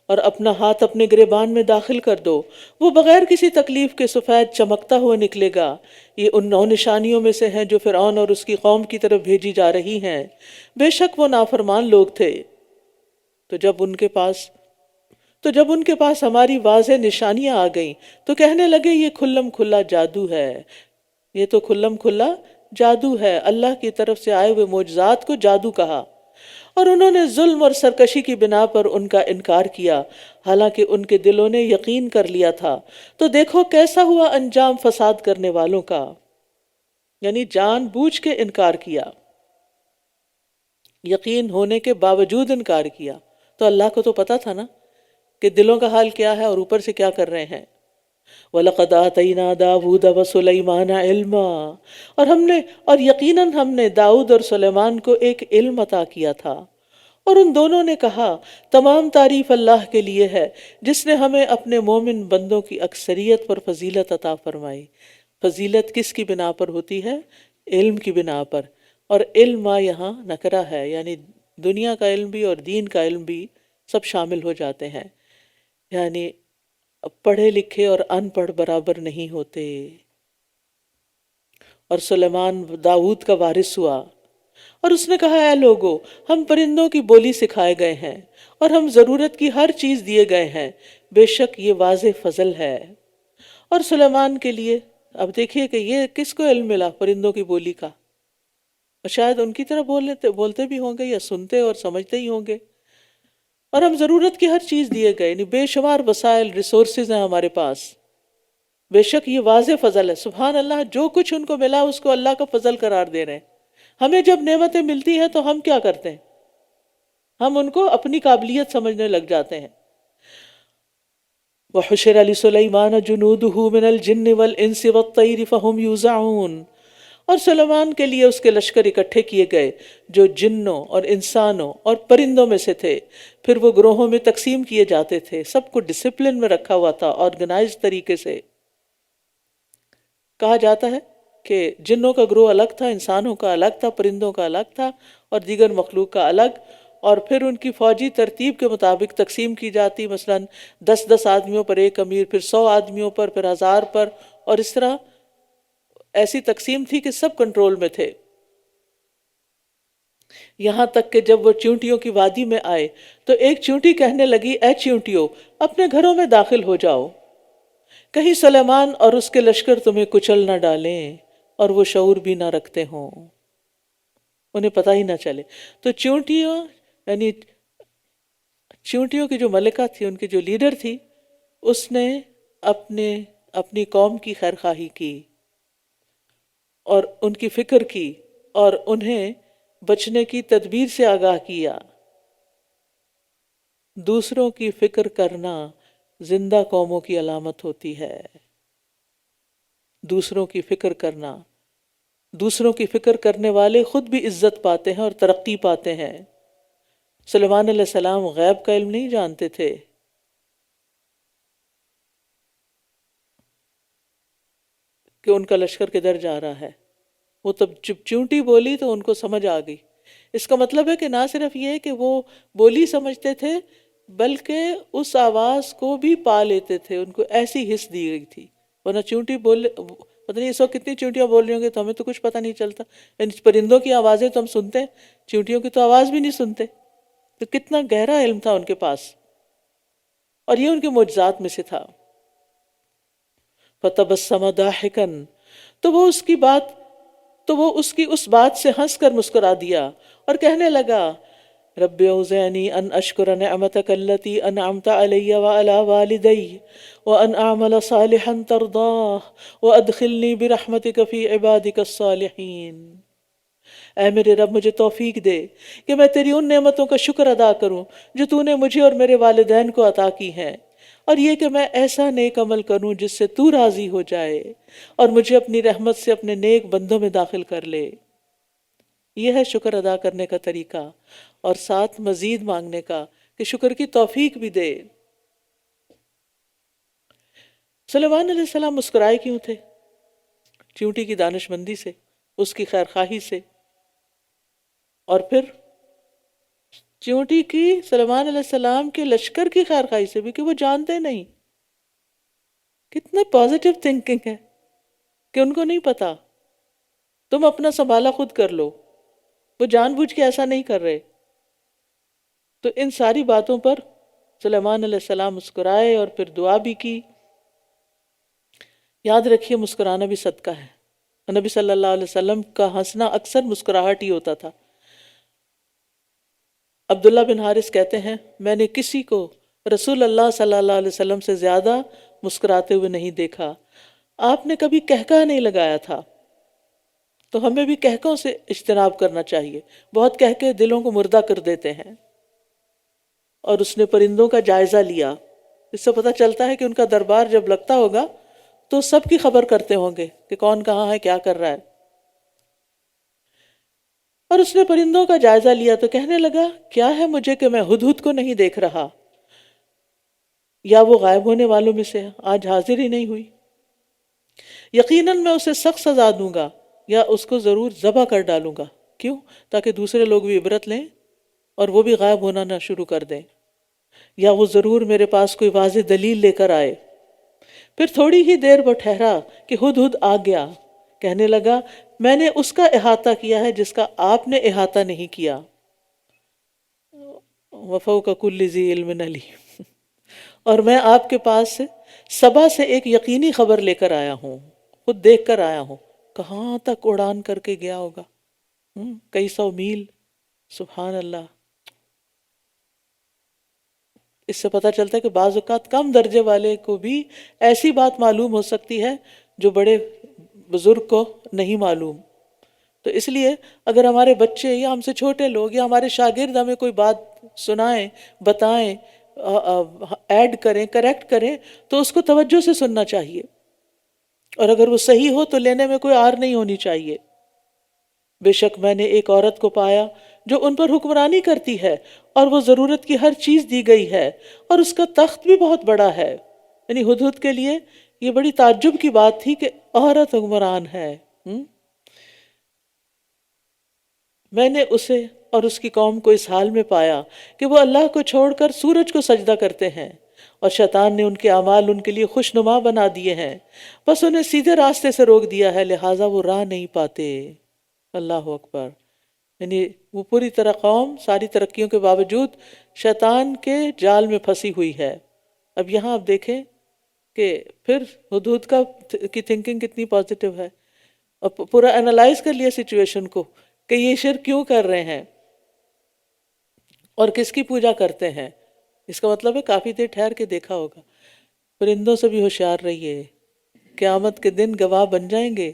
اور اپنا ہاتھ اپنے گریبان میں داخل کر دو، وہ بغیر کسی تکلیف کے سفید چمکتا ہوا نکلے گا۔ یہ ان 9 نشانیوں میں سے ہیں جو فرعون اور اس کی قوم کی طرف بھیجی جا رہی ہیں، بے شک وہ نافرمان لوگ تھے۔ تو جب ان کے پاس ہماری واضح نشانیاں آ گئیں تو کہنے لگے یہ کھلم کھلا جادو ہے، یہ تو کھلم کھلا جادو ہے۔ اللہ کی طرف سے آئے ہوئے معجزات کو جادو کہا، اور انہوں نے ظلم اور سرکشی کی بنا پر ان کا انکار کیا، حالانکہ ان کے دلوں نے یقین کر لیا تھا۔ تو دیکھو کیسا ہوا انجام فساد کرنے والوں کا، یعنی جان بوجھ کے انکار کیا، یقین ہونے کے باوجود انکار کیا۔ تو اللہ کو تو پتا تھا نا کہ دلوں کا حال کیا ہے اور اوپر سے کیا کر رہے ہیں۔ وَلَقَدْ آتَيْنَا دَاوُودَ وَسُلَيْمَانَ عِلْمًا، اور یقیناً ہم نے داؤد اور سلیمان کو ایک علم عطا کیا تھا۔ اور ان دونوں نے کہا تمام تعریف اللہ کے لیے ہے جس نے ہمیں اپنے مومن بندوں کی اکثریت پر فضیلت عطا فرمائی۔ فضیلت کس کی بنا پر ہوتی ہے؟ علم کی بنا پر۔ اور علم یہاں نکرہ ہے، یعنی دنیا کا علم بھی اور دین کا علم بھی سب شامل ہو جاتے ہیں، یعنی پڑھے لکھے اور ان پڑھ برابر نہیں ہوتے۔ اور سلیمان داؤد کا وارث ہوا، اور اس نے کہا اے لوگو، ہم پرندوں کی بولی سکھائے گئے ہیں اور ہم ضرورت کی ہر چیز دیے گئے ہیں، بے شک یہ واضح فضل ہے۔ اور سلیمان کے لیے اب دیکھیے کہ یہ کس کو علم ملا پرندوں کی بولی کا، اور شاید ان کی طرح بولتے بھی ہوں گے یا سنتے اور سمجھتے ہی ہوں گے۔ اور ہم ضرورت کی ہر چیز دیے گئے، یعنی بے شمار وسائل ریسورسز ہیں ہمارے پاس، بے شک یہ واضح فضل ہے۔ سبحان اللہ، جو کچھ ان کو ملا اس کو اللہ کا فضل قرار دے رہے ہیں۔ ہمیں جب نعمتیں ملتی ہیں تو ہم کیا کرتے ہیں؟ ہم ان کو اپنی قابلیت سمجھنے لگ جاتے ہیں۔ وَحُشِرَ لِسُلَيْمَانَ جُنُودُهُ مِنَ الْجِنِّ وَالْإِنسِ وَالطَّيْرِ فَهُمْ يُوزَعُونَ، اور سلیمان کے لیے اس کے لشکر اکٹھے کیے گئے جو جنوں اور انسانوں اور پرندوں میں سے تھے، پھر وہ گروہوں میں تقسیم کیے جاتے تھے، سب کو ڈسپلن میں رکھا ہوا تھا، آرگنائز طریقے سے۔ کہا جاتا ہے کہ جنوں کا گروہ الگ تھا، انسانوں کا الگ تھا، پرندوں کا الگ تھا، اور دیگر مخلوق کا الگ، اور پھر ان کی فوجی ترتیب کے مطابق تقسیم کی جاتی، مثلا 10 آدمیوں پر ایک امیر، پھر 100 آدمیوں پر، پھر 1000 پر، اور اس طرح ایسی تقسیم تھی کہ سب کنٹرول میں تھے۔ یہاں تک کہ جب وہ چیونٹیوں کی وادی میں آئے تو ایک چیونٹی کہنے لگی اے چیونٹیوں، اپنے گھروں میں داخل ہو جاؤ، کہیں سلیمان اور اس کے لشکر تمہیں کچل نہ ڈالیں اور وہ شعور بھی نہ رکھتے ہوں، انہیں پتہ ہی نہ چلے۔ تو چیونٹیوں، یعنی چیونٹیوں کی جو ملکہ تھی، ان کی جو لیڈر تھی، اس نے اپنی قوم کی خیرخواہی کی اور ان کی فکر کی اور انہیں بچنے کی تدبیر سے آگاہ کیا۔ دوسروں کی فکر کرنا زندہ قوموں کی علامت ہوتی ہے۔ دوسروں کی فکر کرنا، دوسروں کی فکر کرنے والے خود بھی عزت پاتے ہیں اور ترقی پاتے ہیں۔ سلیمان علیہ السلام غیب کا علم نہیں جانتے تھے، کہ ان کا لشکر کدھر جا رہا ہے۔ وہ تب جب چونٹی بولی تو ان کو سمجھ آ گئی۔ اس کا مطلب ہے کہ نہ صرف یہ کہ وہ بولی سمجھتے تھے، بلکہ اس آواز کو بھی پا لیتے تھے، ان کو ایسی حس دی گئی تھی۔ ورنہ چونٹی بول، پتہ نہیں اس وقت کتنی چونٹیاں بول رہی ہوں گے تو ہمیں تو کچھ پتہ نہیں چلتا، یعنی پرندوں کی آوازیں تو ہم سنتے ہیں، چونٹیوں کی تو آواز بھی نہیں سنتے۔ تو کتنا گہرا علم تھا ان کے پاس، اور یہ ان کے معجزات میں سے تھا۔ فَتَبَسَّمَ ضَاحِكًا، تو وہ اس کی اس بات سے ہنس کر مسکرا دیا اور کہنے لگا رب اوزعنی ان اشکر نعمتک التی انعمت علی وعلی والدی وان اعمل صالحا ترضاہ وادخلنی برحمتک فی عبادک الصالحین۔ اے میرے رب، مجھے توفیق دے کہ میں تیری ان نعمتوں کا شکر ادا کروں جو تو نے مجھے اور میرے والدین کو عطا کی ہیں، اور یہ کہ میں ایسا نیک عمل کروں جس سے تو راضی ہو جائے اور مجھے اپنی رحمت سے اپنے نیک بندوں میں داخل کر لے۔ یہ ہے شکر ادا کرنے کا طریقہ، اور ساتھ مزید مانگنے کا کہ شکر کی توفیق بھی دے۔ سلیمان علیہ السلام مسکرائے کیوں تھے؟ چیونٹی کی دانش مندی سے، اس کی خیرخواہی سے، اور پھر چیونٹی کی سلیمان علیہ السلام کے لشکر کی خیرخواہی سے بھی، کہ وہ جانتے نہیں۔ کتنے پازیٹیو تھنکنگ ہے کہ ان کو نہیں پتا، تم اپنا سنبھالا خود کر لو، وہ جان بوجھ کے ایسا نہیں کر رہے۔ تو ان ساری باتوں پر سلیمان علیہ السلام مسکرائے اور پھر دعا بھی کی۔ یاد رکھیے مسکرانا بھی صدقہ ہے۔ نبی صلی اللہ علیہ وسلم کا ہنسنا اکثر مسکراہٹ ہی ہوتا تھا۔ عبداللہ بن حارث کہتے ہیں میں نے کسی کو رسول اللہ صلی اللہ علیہ وسلم سے زیادہ مسکراتے ہوئے نہیں دیکھا. آپ نے کبھی کہکہا نہیں لگایا تھا. تو ہمیں بھی کہکوں سے اجتناب کرنا چاہیے. بہت کہکے دلوں کو مردہ کر دیتے ہیں. اور اس نے پرندوں کا جائزہ لیا. اس سے پتہ چلتا ہے کہ ان کا دربار جب لگتا ہوگا تو سب کی خبر کرتے ہوں گے کہ کون کہاں ہے، کیا کر رہا ہے. اور اس نے پرندوں کا جائزہ لیا تو کہنے لگا کیا ہے مجھے کہ میں ہدہد کو نہیں دیکھ رہا، یا وہ غائب ہونے والوں میں سے آج حاضر ہی نہیں ہوئی. یقیناً میں اسے سخت سزا دوں گا یا اس کو ضرور ذبح کر ڈالوں گا. کیوں؟ تاکہ دوسرے لوگ بھی عبرت لیں اور وہ بھی غائب ہونا نہ شروع کر دیں، یا وہ ضرور میرے پاس کوئی واضح دلیل لے کر آئے. پھر تھوڑی ہی دیر وہ ٹھہرا کہ ہدہد آ گیا. کہنے لگا میں نے اس کا احاطہ کیا ہے جس کا آپ نے احاطہ نہیں کیا. وفوق کل ذی علم علیم. اور میں آپ کے پاس سے سبا سے ایک یقینی خبر لے کر آیا ہوں، خود دیکھ کر آیا ہوں. کہاں تک اڑان کر کے گیا ہوگا، کئی سو میل. سبحان اللہ. اس سے پتہ چلتا ہے کہ بعض اوقات کم درجے والے کو بھی ایسی بات معلوم ہو سکتی ہے جو بڑے بزرگ کو نہیں معلوم. تو اس لیے اگر ہمارے بچے یا ہم سے چھوٹے لوگ یا ہمارے شاگرد ہمیں کوئی بات سنائیں، بتائیں، ایڈ کریں، کریکٹ کریں، تو اس کو توجہ سے سننا چاہیے. اور اگر وہ صحیح ہو تو لینے میں کوئی آر نہیں ہونی چاہیے. بے شک میں نے ایک عورت کو پایا جو ان پر حکمرانی کرتی ہے اور وہ ضرورت کی ہر چیز دی گئی ہے اور اس کا تخت بھی بہت بڑا ہے. یعنی ہدہد کے لیے یہ بڑی تعجب کی بات تھی کہ عورت حکمران ہے. میں نے اسے اور اس کی قوم کو اس حال میں پایا کہ وہ اللہ کو چھوڑ کر سورج کو سجدہ کرتے ہیں اور شیطان نے ان کے اعمال ان کے لیے خوشنما بنا دیے ہیں، بس انہیں سیدھے راستے سے روک دیا ہے، لہٰذا وہ راہ نہیں پاتے. اللہ اکبر. یعنی وہ پوری طرح قوم ساری ترقیوں کے باوجود شیطان کے جال میں پھنسی ہوئی ہے. اب یہاں آپ دیکھیں کہ پھر حدود کی تھنکنگ کتنی پازیٹیو ہے، اور پورا انالائز کر لیا سچویشن کو کہ یہ شرک کیوں کر رہے ہیں اور کس کی پوجا کرتے ہیں. اس کا مطلب ہے کافی دیر ٹھہر کے دیکھا ہوگا. پرندوں سے بھی ہوشیار رہیے، قیامت کے دن گواہ بن جائیں گے.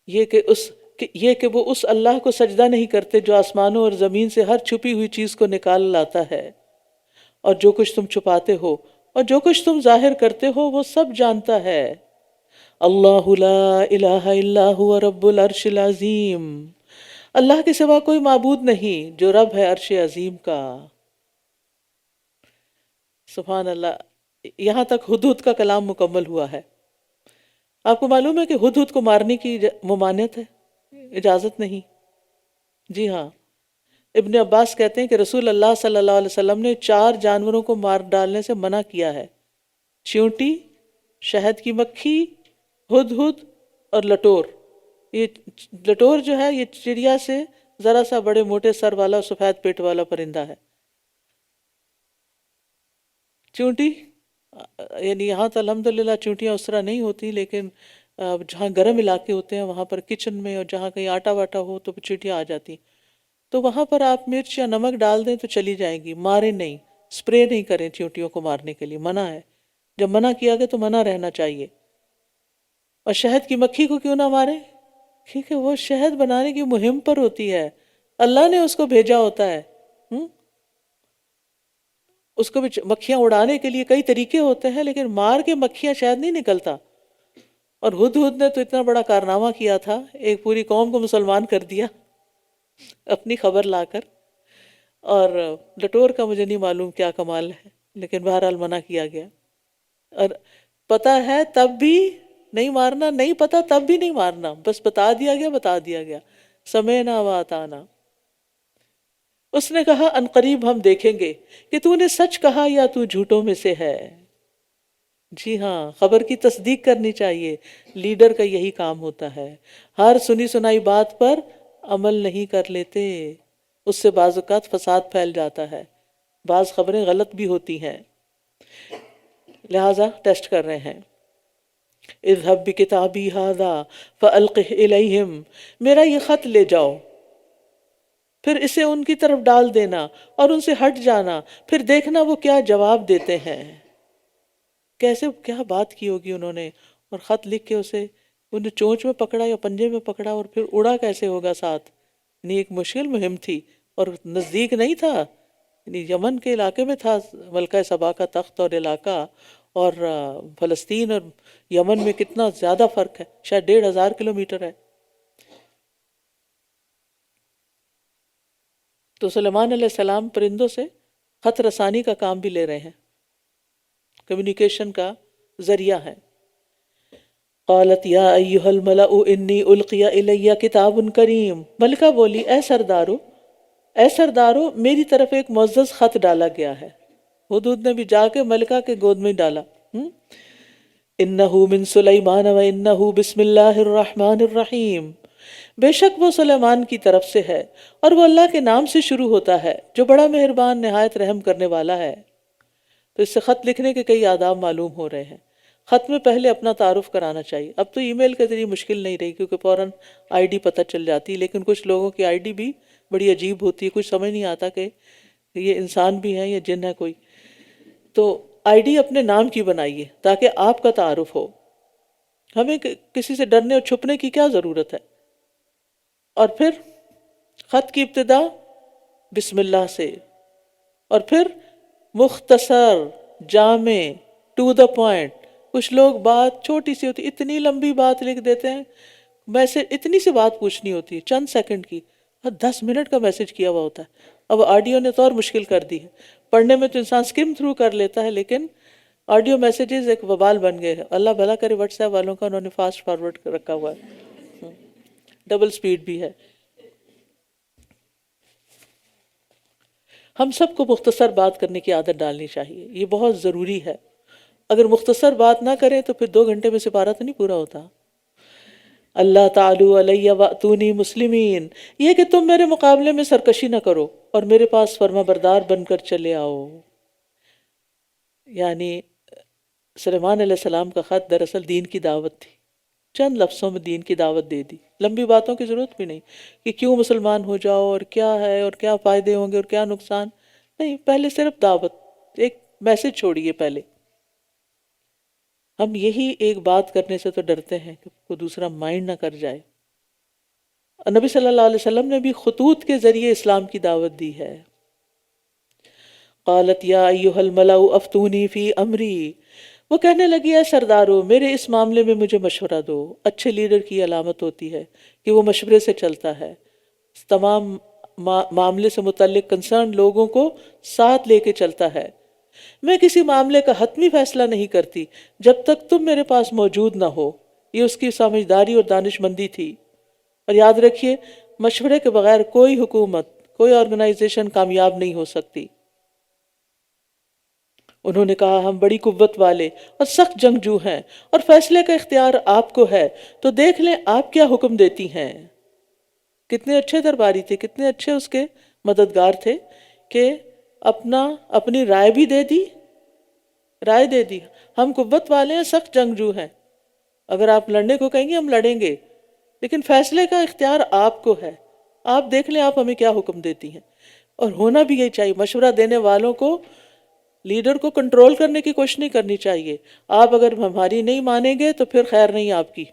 یہ کہ وہ اس اللہ کو سجدہ نہیں کرتے جو آسمانوں اور زمین سے ہر چھپی ہوئی چیز کو نکال لاتا ہے، اور جو کچھ تم چھپاتے ہو اور جو کچھ تم ظاہر کرتے ہو وہ سب جانتا ہے. اللہ لا الہ الا هو رب العرش العظیم. اللہ کے سوا کوئی معبود نہیں جو رب ہے عرش عظیم کا. سبحان اللہ. یہاں تک ہدہد کا کلام مکمل ہوا ہے. آپ کو معلوم ہے کہ ہدہد کو مارنے کی ممانعت ہے، اجازت نہیں. جی ہاں، ابن عباس کہتے ہیں کہ رسول اللہ صلی اللہ علیہ وسلم نے 4 جانوروں کو مار ڈالنے سے منع کیا ہے: چیونٹی، شہد کی مکھی، ہدہد اور لٹور. یہ لٹور جو ہے یہ چڑیا سے ذرا سا بڑے موٹے سر والا سفید پیٹ والا پرندہ ہے. چونٹی یعنی یہاں تو الحمدللہ چونٹیاں اس طرح نہیں ہوتی، لیکن جہاں گرم علاقے ہوتے ہیں وہاں پر کچن میں اور جہاں کہیں آٹا واٹا ہو تو چونٹیاں آ جاتی، تو وہاں پر آپ مرچ یا نمک ڈال دیں تو چلی جائیں گی. ماریں نہیں، سپرے نہیں کریں چونٹیوں کو مارنے کے لیے، منع ہے. جب منع کیا گیا تو منع رہنا چاہیے. اور شہد کی مکھی کو کیوں نہ ماریں؟ کیونکہ وہ شہد بنانے کی مہم پر ہوتی ہے، اللہ نے اس کو بھیجا ہوتا ہے. اس کو بھی مکھیاں اڑانے کے لیے کئی طریقے ہوتے ہیں، لیکن مار کے مکھیاں شہد نہیں نکلتا. اور ہدہد نے تو اتنا بڑا کارنامہ کیا تھا، ایک پوری قوم کو مسلمان کر دیا اپنی خبر لا کر. اور لٹور کا مجھے نہیں معلوم کیا کمال ہے، لیکن بہرحال منع کیا گیا. اور پتہ ہے تب بھی نہیں مارنا، نہیں پتہ تب بھی نہیں مارنا، بس بتا دیا گیا. سمعنا و اطعنا. اس نے کہا ان قریب ہم دیکھیں گے کہ تو نے سچ کہا یا تو جھوٹوں میں سے ہے. جی ہاں، خبر کی تصدیق کرنی چاہیے، لیڈر کا یہی کام ہوتا ہے. ہر سنی سنائی بات پر عمل نہیں کر لیتے، اس سے بعض اوقات فساد پھیل جاتا ہے، بعض خبریں غلط بھی ہوتی ہیں. لہٰذا ٹیسٹ کر رہے ہیں. اذهب بکتابی ھذا فالقہ الیہم، میرا یہ خط لے جاؤ، پھر اسے ان کی طرف ڈال دینا اور ان سے ہٹ جانا، پھر دیکھنا وہ کیا جواب دیتے ہیں۔ کیسے کیا بات کی ہوگی انہوں نے، اور خط لکھ کے اسے انہیں چونچ میں پکڑا یا پنجے میں پکڑا، اور پھر اڑا کیسے ہوگا ساتھ؟ یعنی ایک مشکل مہم تھی، اور نزدیک نہیں تھا، یعنی یمن کے علاقے میں تھا ملکہ سبا کا تخت اور علاقہ، اور فلسطین اور یمن میں کتنا زیادہ فرق ہے، شاید 1500 کلومیٹر ہے۔ تو سلیمان علیہ السلام پرندوں سے خط رسانی کا کام بھی لے رہے ہیں، کمیونیکیشن کا ذریعہ ہے۔ قالت یا ایہا الملأ انی القی الی کتاب کریم، ملکہ بولی اے سردارو میری طرف ایک معزز خط ڈالا گیا ہے۔ حدود نے بھی جا کے ملکہ کے گود میں ڈالا۔ انہ من سلیمان و انہ بسم اللہ الرحمن الرحیم، بے شک وہ سلیمان کی طرف سے ہے اور وہ اللہ کے نام سے شروع ہوتا ہے جو بڑا مہربان نہایت رحم کرنے والا ہے۔ تو اس سے خط لکھنے کے کئی آداب معلوم ہو رہے ہیں۔ خط میں پہلے اپنا تعارف کرانا چاہیے۔ اب تو ای میل کے ذریعے مشکل نہیں رہی کیونکہ فوراً آئی ڈی پتہ چل جاتی، لیکن کچھ لوگوں کی آئی ڈی بھی بڑی عجیب ہوتی ہے، کچھ سمجھ نہیں آتا کہ یہ انسان بھی ہے یا جن ہے کوئی۔ تو آئی ڈی اپنے نام کی بنائیے تاکہ آپ کا تعارف ہو۔ ہمیں کسی سے ڈرنے اور چھپنے کی کیا ضرورت ہے؟ اور پھر خط کی ابتدا بسم اللہ سے، اور پھر مختصر، جامع، ٹو دا پوائنٹ۔ کچھ لوگ بات چھوٹی سی ہوتی، اتنی لمبی بات لکھ دیتے ہیں، میسج اتنی سی بات پوچھنی ہوتی ہے چند سیکنڈ کی، اور 10 منٹ کا میسج کیا ہوا ہوتا ہے۔ اب آڈیو نے تو اور مشکل کر دی ہے، پڑھنے میں تو انسان سکم تھرو کر لیتا ہے، لیکن آڈیو میسیجز ایک وبال بن گئے ہیں۔ اللہ بھلا کرے واٹس ایپ والوں کا، انہوں نے فاسٹ فارورڈ رکھا ہوا ہے، ڈبل سپیڈ بھی ہے۔ ہم سب کو مختصر بات کرنے کی عادت ڈالنی چاہیے، یہ بہت ضروری ہے۔ اگر مختصر بات نہ کریں تو پھر 2 گھنٹے میں سپارہ تو نہیں پورا ہوتا۔ اللہ تعالی علیہ واتونی مسلمین، یہ کہ تم میرے مقابلے میں سرکشی نہ کرو اور میرے پاس فرما بردار بن کر چلے آؤ۔ یعنی سلیمان علیہ السلام کا خط دراصل دین کی دعوت تھی، چند لفظوں میں دین کی دعوت دے دی، لمبی باتوں کی ضرورت بھی نہیں کہ کیوں مسلمان ہو جاؤ اور کیا ہے اور کیا فائدے ہوں گے اور کیا نقصان، نہیں، پہلے صرف دعوت، ایک میسج چھوڑیے پہلے۔ ہم یہی ایک بات کرنے سے تو ڈرتے ہیں کہ کوئی دوسرا مائنڈ نہ کر جائے۔ نبی صلی اللہ علیہ وسلم نے بھی خطوط کے ذریعے اسلام کی دعوت دی ہے۔ قالت یا ایھا الملأ افتونی فی امری، وہ کہنے لگی اے سردارو میرے اس معاملے میں مجھے مشورہ دو۔ اچھے لیڈر کی علامت ہوتی ہے کہ وہ مشورے سے چلتا ہے، تمام معاملے سے متعلق کنسرن لوگوں کو ساتھ لے کے چلتا ہے۔ میں کسی معاملے کا حتمی فیصلہ نہیں کرتی جب تک تم میرے پاس موجود نہ ہو۔ یہ اس کی سمجھداری اور دانش مندی تھی۔ اور یاد رکھیے، مشورے کے بغیر کوئی حکومت، کوئی آرگنائزیشن کامیاب نہیں ہو سکتی۔ انہوں نے کہا ہم بڑی قوت والے اور سخت جنگجو ہیں اور فیصلے کا اختیار آپ کو ہے، تو دیکھ لیں آپ کیا حکم دیتی ہیں۔ کتنے اچھے درباری تھے، کتنے اچھے اس کے مددگار تھے کہ اپنی رائے بھی دے دی۔ ہم قوت والے ہیں، سخت جنگجو ہیں، اگر آپ لڑنے کو کہیں گے ہم لڑیں گے، لیکن فیصلے کا اختیار آپ کو ہے، آپ دیکھ لیں آپ ہمیں کیا حکم دیتی ہیں۔ اور ہونا بھی یہی چاہیے، مشورہ دینے والوں کو، لیڈر کو کنٹرول کرنے کی کوشش نہیں کرنی چاہیے۔ آپ اگر ہماری نہیں مانیں گے تو پھر خیر نہیں آپ کی۔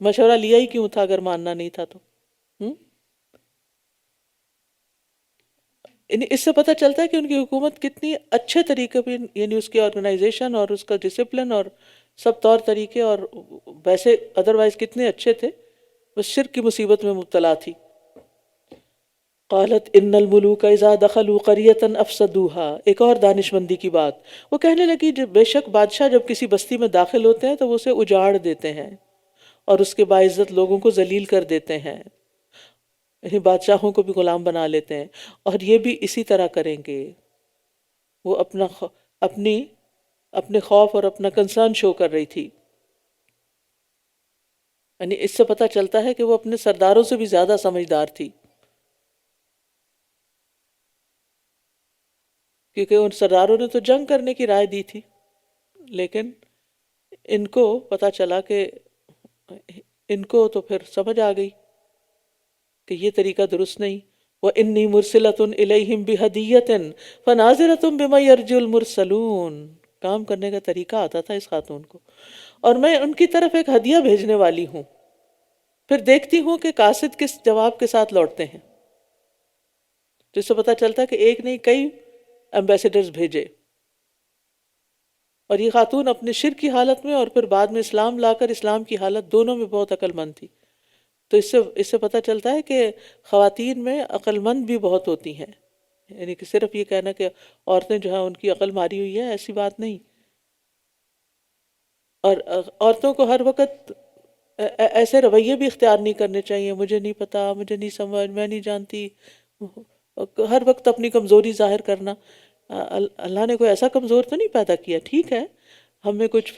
مشورہ لیا ہی کیوں تھا اگر ماننا نہیں تھا تو؟ اس سے پتہ چلتا ہے کہ ان کی حکومت کتنی اچھے طریقے پہ، یعنی اس کی آرگنائزیشن اور اس کا ڈسپلن اور سب طور طریقے اور ویسے ادروائز کتنے اچھے تھے، بس شرک کی مصیبت میں مبتلا تھی۔ قالت ان الملوک اذا دخلوا قریۃ افسدوها، ایک اور دانش مندی کی بات، وہ کہنے لگی بے شک بادشاہ جب کسی بستی میں داخل ہوتے ہیں تو وہ اسے اجاڑ دیتے ہیں اور اس کے باعزت لوگوں کو ذلیل کر دیتے ہیں، یعنی بادشاہوں کو بھی غلام بنا لیتے ہیں، اور یہ بھی اسی طرح کریں گے۔ وہ اپنے خوف اور اپنا کنسرن شو کر رہی تھی، یعنی اس سے پتہ چلتا ہے کہ وہ اپنے سرداروں سے بھی زیادہ سمجھدار تھی، کیونکہ ان سرداروں نے تو جنگ کرنے کی رائے دی تھی، لیکن ان کو پتہ چلا کہ ان کو تو پھر سمجھ آ گئی کہ یہ طریقہ درست نہیں. وَإِنِّي مُرْسِلَةٌ إِلَيْهِمْ بِهَدِيَّةٍ فَنَاظِرَةٌ بِمَا يَرْجِعُ الْمُرْسَلُونَ. کام کرنے کا طریقہ آتا تھا اس خاتون کو، اور میں ان کی طرف ایک ہدیہ بھیجنے والی ہوں، پھر دیکھتی ہوں کہ قاصد کس جواب کے ساتھ لوٹتے ہیں. جس سے پتہ چلتا ہے کہ ایک نہیں کئی ایمبیسیڈرز بھیجے. اور یہ خاتون اپنے شرک کی حالت میں اور پھر بعد میں اسلام لا کر اسلام کی حالت دونوں میں بہت عقل مند تھی. تو اس سے پتہ چلتا ہے کہ خواتین میں عقل مند بھی بہت ہوتی ہیں. یعنی کہ صرف یہ کہنا کہ عورتیں جو ہیں ان کی عقل ماری ہوئی ہے، ایسی بات نہیں. اور عورتوں کو ہر وقت ایسے رویے بھی اختیار نہیں کرنے چاہیے، مجھے نہیں پتا، مجھے نہیں سمجھ، میں نہیں جانتی، ہر وقت اپنی کمزوری ظاہر کرنا. اللہ نے کوئی ایسا کمزور تو نہیں پیدا کیا. ٹھیک ہے ہمیں کچھ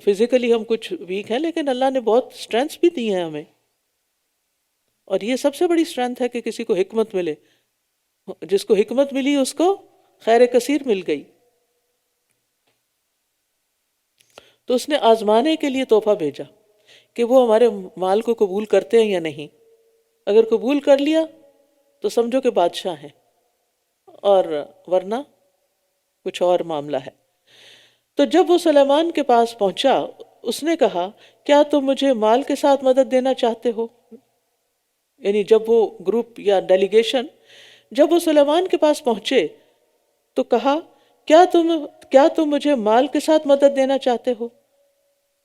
فزیکلی ہم کچھ ویک ہیں، لیکن اللہ نے بہت اسٹرینتھس بھی دی ہیں ہمیں. اور یہ سب سے بڑی اسٹرینتھ ہے کہ کسی کو حکمت ملے. جس کو حکمت ملی اس کو خیر کثیر مل گئی. تو اس نے آزمانے کے لیے تحفہ بھیجا کہ وہ ہمارے مال کو قبول کرتے ہیں یا نہیں. اگر قبول کر لیا تو سمجھو کہ بادشاہ ہیں، اور ورنہ کچھ اور معاملہ ہے. تو جب وہ سلیمان کے پاس پہنچا اس نے کہا کیا تم مجھے مال کے ساتھ مدد دینا چاہتے ہو؟ یعنی جب وہ گروپ یا ڈیلیگیشن جب وہ سلیمان کے پاس پہنچے تو کہا کیا تم مجھے مال کے ساتھ مدد دینا چاہتے ہو؟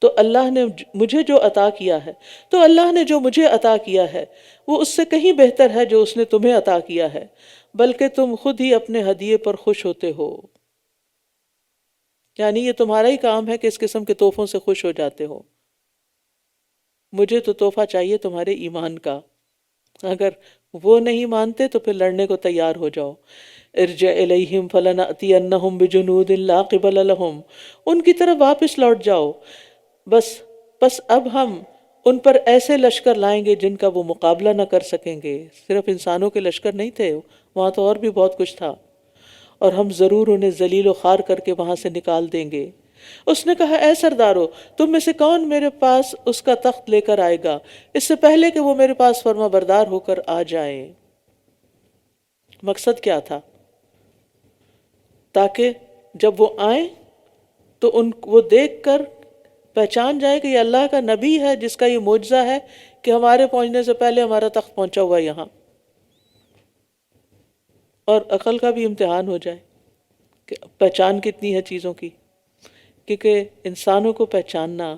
تو اللہ نے مجھے جو عطا کیا ہے تو اللہ نے جو مجھے عطا کیا ہے وہ اس سے کہیں بہتر ہے جو اس نے تمہیں عطا کیا ہے، بلکہ تم خود ہی اپنے ہدیے پر خوش ہوتے ہو. یعنی یہ تمہارا ہی کام ہے کہ اس قسم کے تحفوں سے خوش ہو جاتے ہو. مجھے تو تحفہ چاہیے تمہارے ایمان کا. اگر وہ نہیں مانتے تو پھر لڑنے کو تیار ہو جاؤ. ارجع الیہم فلنأتینہم بجنود لا قبل لہم. ان کی طرف واپس لوٹ جاؤ، بس اب ہم ان پر ایسے لشکر لائیں گے جن کا وہ مقابلہ نہ کر سکیں گے. صرف انسانوں کے لشکر نہیں تھے وہاں، تو اور بھی بہت کچھ تھا. اور ہم ضرور انہیں ذلیل و خوار کر کے وہاں سے نکال دیں گے. اس نے کہا اے سردارو، تم میں سے کون میرے پاس اس کا تخت لے کر آئے گا اس سے پہلے کہ وہ میرے پاس فرما بردار ہو کر آ جائے. مقصد کیا تھا؟ تاکہ جب وہ آئیں تو وہ دیکھ کر پہچان جائے کہ یہ اللہ کا نبی ہے جس کا یہ معجزہ ہے کہ ہمارے پہنچنے سے پہلے ہمارا تخت پہنچا ہوا یہاں. اور عقل کا بھی امتحان ہو جائے کہ پہچان کتنی ہے چیزوں کی. کیونکہ انسانوں کو پہچاننا،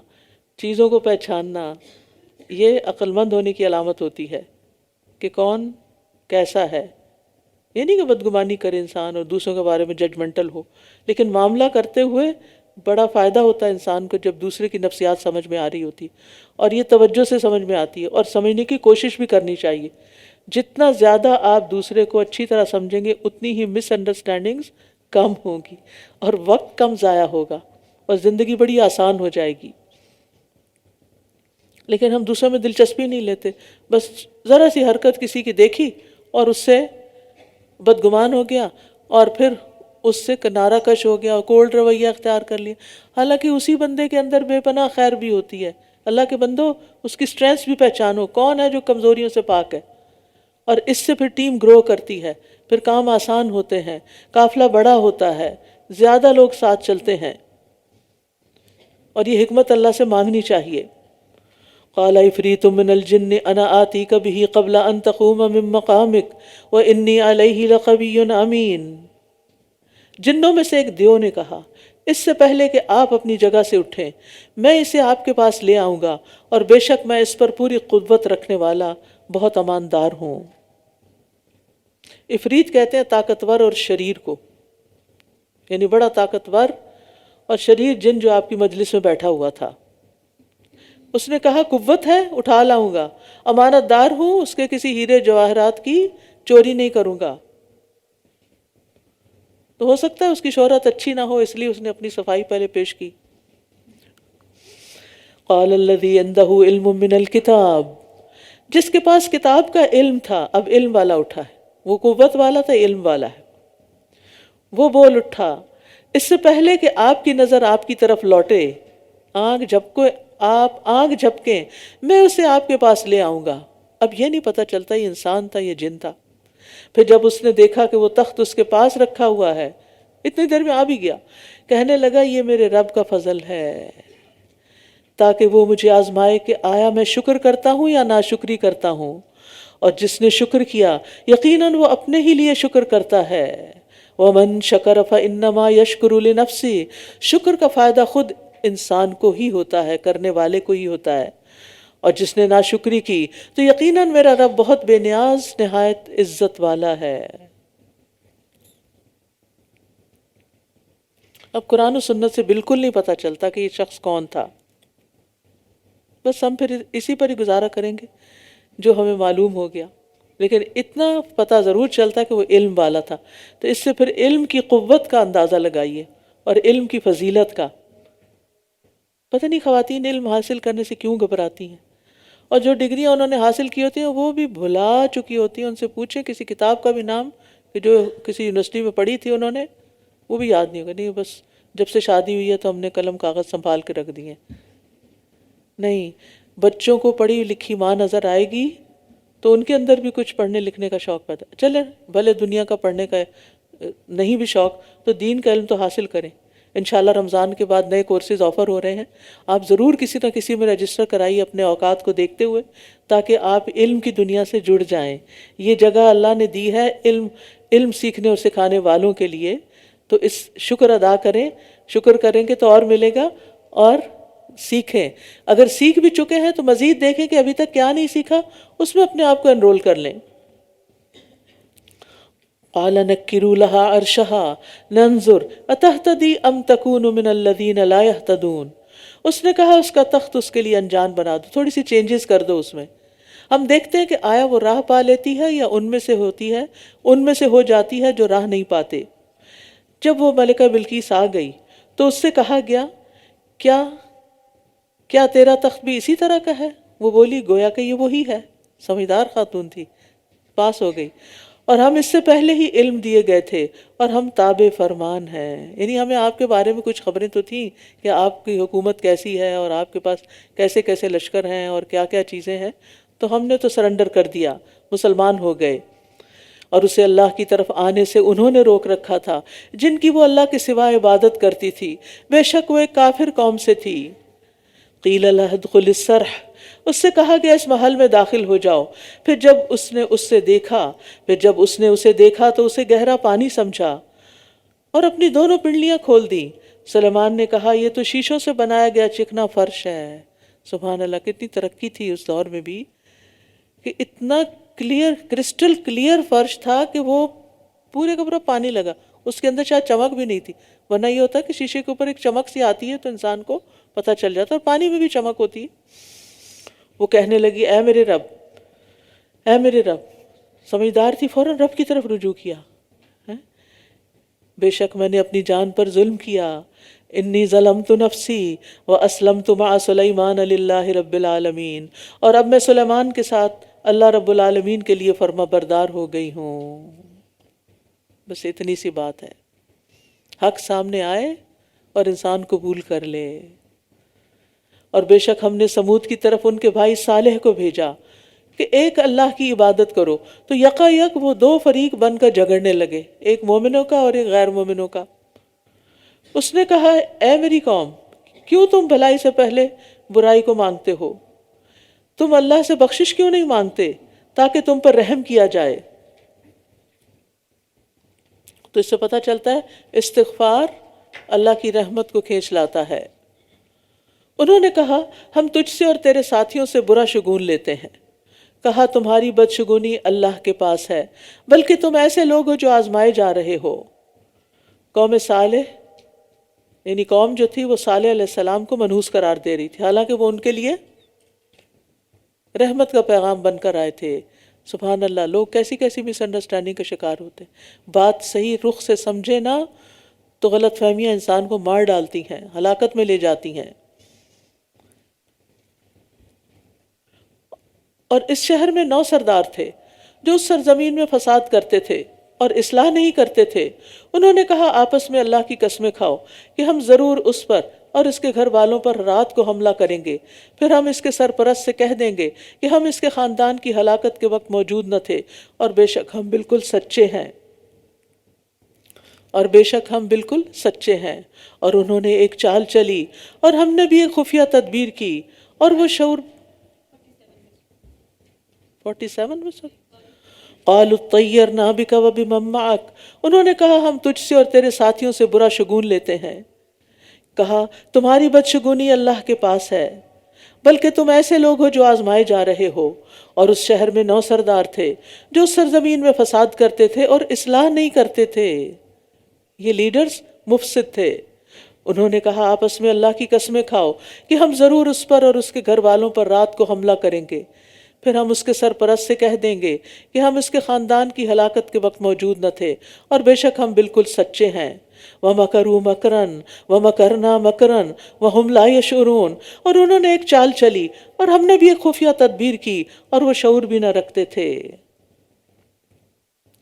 چیزوں کو پہچاننا، یہ عقل مند ہونے کی علامت ہوتی ہے کہ کون کیسا ہے. یہ نہیں کہ بدگمانی کرے انسان اور دوسروں کے بارے میں ججمنٹل ہو، لیکن معاملہ کرتے ہوئے بڑا فائدہ ہوتا ہے انسان کو جب دوسرے کی نفسیات سمجھ میں آ رہی ہوتی، اور یہ توجہ سے سمجھ میں آتی ہے، اور سمجھنے کی کوشش بھی کرنی چاہیے. جتنا زیادہ آپ دوسرے کو اچھی طرح سمجھیں گے اتنی ہی مس انڈرسٹینڈنگز کم ہوگی اور وقت کم ضائع ہوگا اور زندگی بڑی آسان ہو جائے گی. لیکن ہم دوسروں میں دلچسپی نہیں لیتے، بس ذرا سی حرکت کسی کی دیکھی اور اس سے بدگمان ہو گیا اور پھر اس سے کنارہ کش ہو گیا اور کولڈ رویہ اختیار کر لیا. حالانکہ اسی بندے کے اندر بے پناہ خیر بھی ہوتی ہے. اللہ کے بندو اس کی سٹرینث بھی پہچانو، کون ہے جو کمزوریوں سے پاک ہے. اور اس سے پھر ٹیم گرو کرتی ہے، پھر کام آسان ہوتے ہیں، قافلہ بڑا ہوتا ہے، زیادہ لوگ ساتھ چلتے ہیں. اور یہ حکمت اللہ سے مانگنی چاہیے. قال عفریت من الجن انا آتیک به قبل ان تقوم من مقامک وانی علیہ لقوی امین. جنوں میں سے ایک دیو نے کہا اس سے پہلے کہ آپ اپنی جگہ سے اٹھیں میں اسے آپ کے پاس لے آؤں گا، اور بے شک میں اس پر پوری قوت رکھنے والا بہت اماندار ہوں. عفریت کہتے ہیں طاقتور اور شریر کو، یعنی بڑا طاقتور اور شریر جن جو آپ کی مجلس میں بیٹھا ہوا تھا. اس نے کہا قوت ہے اٹھا لاؤں گا، امانت دار ہوں، اس کے کسی ہیرے جواہرات کی چوری نہیں کروں گا. تو ہو سکتا ہے اس کی شہرت اچھی نہ ہو، اس لیے اس نے اپنی صفائی پہلے پیش کی. قال الذی عندہ علم من الکتاب، جس کے پاس کتاب کا علم تھا، اب علم والا اٹھا ہے، وہ قوت والا تھا، علم والا ہے. وہ بول اٹھا اس سے پہلے کہ آپ کی نظر آپ کی طرف لوٹے آنکھ جھپکو، آپ آنکھ جھپکیں، میں اسے آپ کے پاس لے آؤں گا۔ اب یہ نہیں پتہ چلتا یہ انسان تھا یہ جن تھا۔ پھر جب اس نے دیکھا کہ وہ تخت اس کے پاس رکھا ہوا ہے، اتنی دیر میں آ بھی گیا، کہنے لگا یہ میرے رب کا فضل ہے تاکہ وہ مجھے آزمائے کہ آیا میں شکر کرتا ہوں یا ناشکری کرتا ہوں، اور جس نے شکر کیا یقیناً وہ اپنے ہی لیے شکر کرتا ہے۔ وَمَن شَكَرَ فَإِنَّمَا يَشْكُرُ لِنَفْسِهِ، شکر کا فائدہ خود انسان کو ہی ہوتا ہے، کرنے والے کو ہی ہوتا ہے، اور جس نے ناشکری کی تو یقیناً میرا رب بہت بے نیاز نہایت عزت والا ہے۔ اب قرآن و سنت سے بالکل نہیں پتہ چلتا کہ یہ شخص کون تھا، بس ہم پھر اسی پر ہی گزارا کریں گے جو ہمیں معلوم ہو گیا، لیکن اتنا پتہ ضرور چلتا کہ وہ علم والا تھا۔ تو اس سے پھر علم کی قوت کا اندازہ لگائیے اور علم کی فضیلت کا۔ پتہ نہیں خواتین علم حاصل کرنے سے کیوں گھبراتی ہیں، اور جو ڈگریاں انہوں نے حاصل کی ہوتی ہیں وہ بھی بھلا چکی ہوتی ہیں۔ ان سے پوچھیں کسی کتاب کا بھی نام کہ جو کسی یونیورسٹی میں پڑھی تھی انہوں نے، وہ بھی یاد نہیں ہوگا۔ نہیں، بس جب سے شادی ہوئی ہے تو ہم نے قلم کاغذ سنبھال کے رکھ دیے۔ نہیں، بچوں کو پڑھی لکھی ماں نظر آئے گی تو ان کے اندر بھی کچھ پڑھنے لکھنے کا شوق پیدا، چلے بھلے دنیا کا پڑھنے کا نہیں بھی شوق تو دین کا علم تو حاصل کریں۔ انشاءاللہ رمضان کے بعد نئے کورسز آفر ہو رہے ہیں، آپ ضرور کسی نہ کسی میں رجسٹر کرائیے اپنے اوقات کو دیکھتے ہوئے، تاکہ آپ علم کی دنیا سے جڑ جائیں۔ یہ جگہ اللہ نے دی ہے علم سیکھنے اور سکھانے والوں کے لیے، تو اس شکر ادا کریں، شکر کریں گے تو اور ملے گا، اور سیکھیں۔ اگر سیکھ بھی چکے ہیں تو مزید دیکھیں کہ ابھی تک کیا نہیں سیکھا، اس میں اپنے آپ کو انرول کر لیں۔ قَالَ نَكِّرُوا لَهَا عَرْشَهَا نَنظُرْ أَتَهْتَدِي أَمْ تَكُونُ مِنَ الَّذِينَ لَا يَهْتَدُونَ۔ اس نے کہا اس کا تخت اس کے لیے انجان بنا دو، تھوڑی سی چینجز کر دو اس میں، ہم دیکھتے ہیں کہ آیا وہ راہ پا لیتی ہے یا ان میں سے ہوتی ہے، ان میں سے ہو جاتی ہے جو راہ نہیں پاتے۔ جب وہ ملکہ بلقیس آ گئی تو اس سے کہا گیا کیا تیرا تخت بھی اسی طرح کا ہے؟ وہ بولی گویا کہ یہ وہی ہے۔ سمجھدار خاتون تھی، پاس ہو گئی۔ اور ہم اس سے پہلے ہی علم دیے گئے تھے اور ہم تابع فرمان ہیں، یعنی ہمیں آپ کے بارے میں کچھ خبریں تو تھیں کہ آپ کی حکومت کیسی ہے اور آپ کے پاس کیسے کیسے لشکر ہیں اور کیا کیا چیزیں ہیں، تو ہم نے تو سرنڈر کر دیا، مسلمان ہو گئے۔ اور اسے اللہ کی طرف آنے سے انہوں نے روک رکھا تھا جن کی وہ اللہ کے سوا عبادت کرتی تھی، بے شک وہ ایک کافر قوم سے تھی۔ قیل لها ادخل الصرح، اس سے کہا گیا اس محل میں داخل ہو جاؤ۔ پھر جب اس نے اسے دیکھا تو اسے گہرا پانی سمجھا اور اپنی دونوں پنڈلیاں کھول دی۔ سلیمان نے کہا یہ تو شیشوں سے بنایا گیا چکنا فرش ہے۔ سبحان اللہ، کتنی ترقی تھی اس دور میں بھی کہ اتنا کلیئر، کرسٹل کلیئر فرش تھا کہ وہ پورے کا پورا پانی لگا، اس کے اندر شاید چمک بھی نہیں تھی، ورنہ یہ ہوتا ہے کہ شیشے کے اوپر ایک چمک سی آتی ہے تو انسان کو پتہ چل جاتا، اور پانی میں بھی چمک ہوتی ہے۔ وہ کہنے لگی اے میرے رب، اے میرے رب، سمجھدار تھی، فوراً رب کی طرف رجوع کیا۔ بے شک میں نے اپنی جان پر ظلم کیا، انی ظلمت نفسی واسلمت مع سلیمان للہ رب العالمین، اور اب میں سلیمان کے ساتھ اللہ رب العالمین کے لیے فرما بردار ہو گئی ہوں۔ بس اتنی سی بات ہے، حق سامنے آئے اور انسان قبول کر لے۔ اور بے شک ہم نے سمود کی طرف ان کے بھائی صالح کو بھیجا کہ ایک اللہ کی عبادت کرو، تو یکا یک وہ دو فریق بن کر جھگڑنے لگے، ایک مومنوں کا اور ایک غیر مومنوں کا۔ اس نے کہا اے میری قوم، کیوں تم بھلائی سے پہلے برائی کو مانگتے ہو؟ تم اللہ سے بخشش کیوں نہیں مانگتے تاکہ تم پر رحم کیا جائے؟ تو اس سے پتہ چلتا ہے استغفار اللہ کی رحمت کو کھینچ لاتا ہے۔ انہوں نے کہا ہم تجھ سے اور تیرے ساتھیوں سے برا شگون لیتے ہیں۔ کہا تمہاری بدشگونی اللہ کے پاس ہے، بلکہ تم ایسے لوگ ہو جو آزمائے جا رہے ہو۔ قوم صالح یعنی قوم جو تھی وہ صالح علیہ السلام کو منحوس قرار دے رہی تھی، حالانکہ وہ ان کے لیے رحمت کا پیغام بن کر آئے تھے۔ سبحان اللہ، لوگ کیسی کیسی مس انڈرسٹینڈنگ کا شکار ہوتے ہیں، بات صحیح رخ سے سمجھے نا تو غلط فہمیاں انسان کو مار ڈالتی ہیں، ہلاکت میں لے جاتی ہیں۔ اور اس شہر میں 9 سردار تھے جو اس سرزمین میں فساد کرتے تھے۔ اور اصلاح نہیں کرتے تھے۔ انہوں نے کہا آپس میں اللہ کی قسمیں کھاؤ کہ ہم ضرور اس پر اور اس کے گھر والوں پر رات کو حملہ کریں گے، پھر ہم اس کے سرپرست سے کہہ دیں گے کہ ہم اس کے خاندان کی ہلاکت کے وقت موجود نہ تھے، اور بے شک ہم بالکل سچے ہیں، اور بے شک ہم بالکل سچے ہیں۔ اور انہوں نے ایک چال چلی اور ہم نے بھی ایک خفیہ تدبیر کی، اور وہ شعور 47 میں سر قالوا اطیرنا بک وبمن معک، انہوں نے کہا ہم تجھ سے اور تیرے ساتھیوں سے برا شگون لیتے ہیں۔ کہا تمہاری بدشگونی اللہ کے پاس ہے، بلکہ تم ایسے لوگ ہو جو آزمائے جا رہے ہو۔ اور اس شہر میں 9 سردار تھے جو اس سرزمین میں فساد کرتے تھے اور اصلاح نہیں کرتے تھے۔ یہ لیڈرز مفسد تھے۔ انہوں نے کہا آپس میں اللہ کی قسمیں کھاؤ کہ ہم ضرور اس پر اور اس کے گھر والوں پر رات کو حملہ کریں گے، پھر ہم اس کے سرپرست سے کہہ دیں گے کہ ہم اس کے خاندان کی ہلاکت کے وقت موجود نہ تھے، اور بے شک ہم بالکل سچے ہیں۔ وَمَكَرُوا مَكْرًا وَمَكَرْنَا مَكْرًا وَهُمْ لَا يَشْعُرُونَ، اور انہوں نے ایک چال چلی اور ہم نے بھی ایک خفیہ تدبیر کی، اور وہ شعور بھی نہ رکھتے تھے۔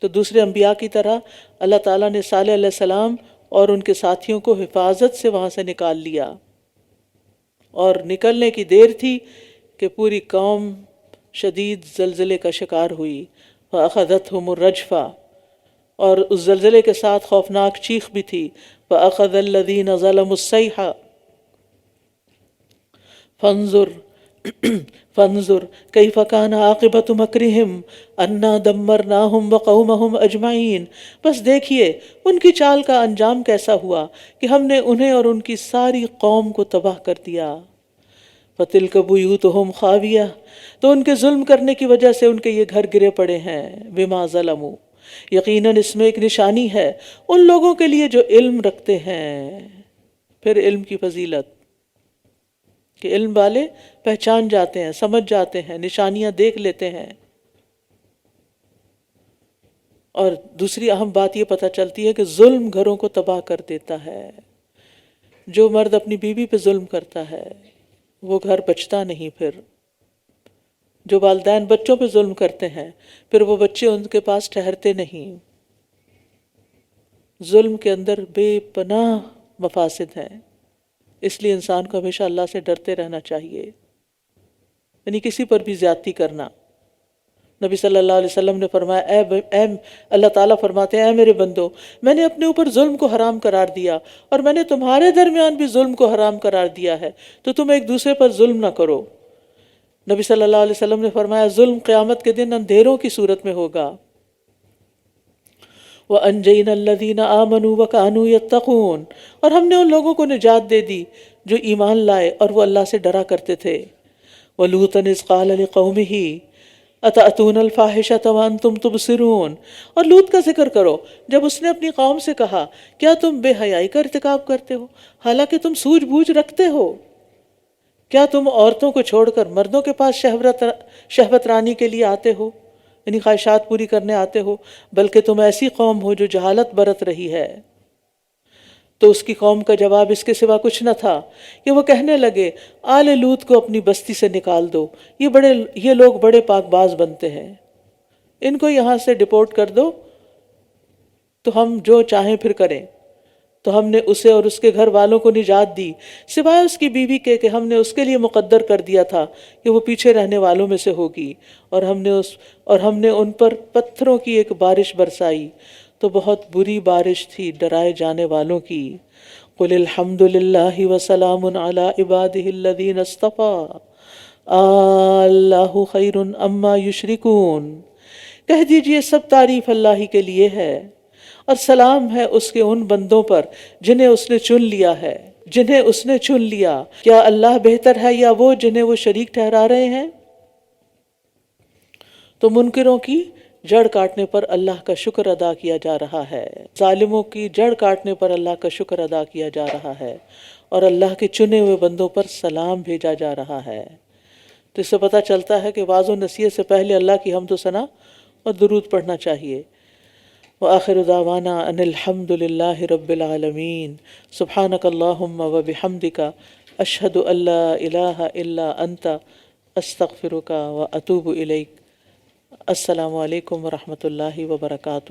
تو دوسرے انبیاء کی طرح اللہ تعالیٰ نے صالح علیہ السلام اور ان کے ساتھیوں کو حفاظت سے وہاں سے نکال لیا، اور نکلنے کی دیر تھی کہ پوری قوم شدید زلزلے کا شکار ہوئی۔ فَأَخَذَتْهُمُ الرَّجْفَةُ، اور اس زلزلے کے ساتھ خوفناک چیخ بھی تھی۔ فَأَخَذَ الَّذِينَ ظَلَمُوا الصَّيْحَةُ فانظر کیف کان عاقبۃ مکرہم انا دمرناہم وقومہم اجمعین، بس دیکھیے ان کی چال کا انجام کیسا ہوا کہ ہم نے انہیں اور ان کی ساری قوم کو تباہ کر دیا۔ فَتِلْكَ بُيُوتُهُمْ خَاوِيَةٌ، تو ان کے ظلم کرنے کی وجہ سے ان کے یہ گھر گرے پڑے ہیں۔ بما ظلموا، یقیناً اس میں ایک نشانی ہے ان لوگوں کے لیے جو علم رکھتے ہیں۔ پھر علم کی فضیلت کہ علم والے پہچان جاتے ہیں، سمجھ جاتے ہیں، نشانیاں دیکھ لیتے ہیں۔ اور دوسری اہم بات یہ پتہ چلتی ہے کہ ظلم گھروں کو تباہ کر دیتا ہے۔ جو مرد اپنی بیوی پہ ظلم کرتا ہے وہ گھر بچتا نہیں۔ پھر جو والدین بچوں پہ ظلم کرتے ہیں پھر وہ بچے ان کے پاس ٹھہرتے نہیں۔ ظلم کے اندر بے پناہ مفاسد ہیں، اس لیے انسان کو ہمیشہ اللہ سے ڈرتے رہنا چاہیے، یعنی کسی پر بھی زیادتی کرنا۔ نبی صلی اللہ علیہ وسلم نے فرمایا اے اللہ تعالیٰ فرماتے ہیں اے میرے بندو، میں نے اپنے اوپر ظلم کو حرام قرار دیا، اور میں نے تمہارے درمیان بھی ظلم کو حرام قرار دیا ہے، تو تم ایک دوسرے پر ظلم نہ کرو۔ نبی صلی اللہ علیہ وسلم نے فرمایا ظلم قیامت کے دن اندھیروں کی صورت میں ہوگا۔ وَأَنْجَيْنَا الَّذِينَ آمَنُوا وَكَانُوا يَتَّقُونَ، اور ہم نے ان لوگوں کو نجات دے دی جو ایمان لائے اور وہ اللہ سے ڈرا کرتے تھے۔ وَلُوطًا إِذْ قَالَ لِقَوْمِهِ أَتَأْتُونَ الْفَاحِشَةَ وَأَنْتُمْ تُبْصِرُونَ، اور لوط کا ذکر کرو جب اس نے اپنی قوم سے کہا کیا تم بے حیائی کا ارتکاب کرتے ہو حالانکہ تم سوجھ بوجھ رکھتے ہو؟ کیا تم عورتوں کو چھوڑ کر مردوں کے پاس شہوت رانی کے لیے آتے ہو، یعنی خواہشات پوری کرنے آتے ہو؟ بلکہ تم ایسی قوم ہو جو جہالت برت رہی ہے۔ تو اس کی قوم کا جواب اس کے سوا کچھ نہ تھا کہ وہ کہنے لگے آل لوط کو اپنی بستی سے نکال دو، یہ لوگ بڑے پاک باز بنتے ہیں، ان کو یہاں سے ڈپورٹ کر دو تو ہم جو چاہیں پھر کریں۔ تو ہم نے اسے اور اس کے گھر والوں کو نجات دی سوائے اس کی بیوی کے کہ ہم نے اس کے لیے مقدر کر دیا تھا کہ وہ پیچھے رہنے والوں میں سے ہوگی، اور ہم نے ان پر پتھروں کی ایک بارش برسائی، تو بہت بری بارش تھی ڈرائے جانے والوں کی۔ قُلِ الْحَمْدُ لِلَّهِ وَسَلَامٌ عَلَىٰ عِبَادِهِ الَّذِينَ اصْطَفَىٰ اللَّهُ خَيْرٌ عَمَّا يُشْرِكُونَ، کہہ دیجئے سب تعریف اللہ ہی کے لیے ہے، اور سلام ہے اس کے ان بندوں پر جنہیں اس نے چن لیا، کیا اللہ بہتر ہے یا وہ جنہیں وہ شریک ٹھہرا رہے ہیں؟ تو منکروں کی جڑ کاٹنے پر اللہ کا شکر ادا کیا جا رہا ہے، ظالموں کی جڑ کاٹنے پر اللہ کا شکر ادا کیا جا رہا ہے، اور اللہ کے چنے ہوئے بندوں پر سلام بھیجا جا رہا ہے۔ تو اس سے پتہ چلتا ہے کہ وعظ و نصیحت سے پہلے اللہ کی حمد و ثنا اور درود پڑھنا چاہیے۔ وآخر دعوانا ان الحمد للہ رب العالمین، سبحانک اللہم وبحمدک، اشہد ان لا الہ الا انت، استغفرک واتوب الیک۔ السلام علیکم ورحمۃ اللہ وبرکاتہ۔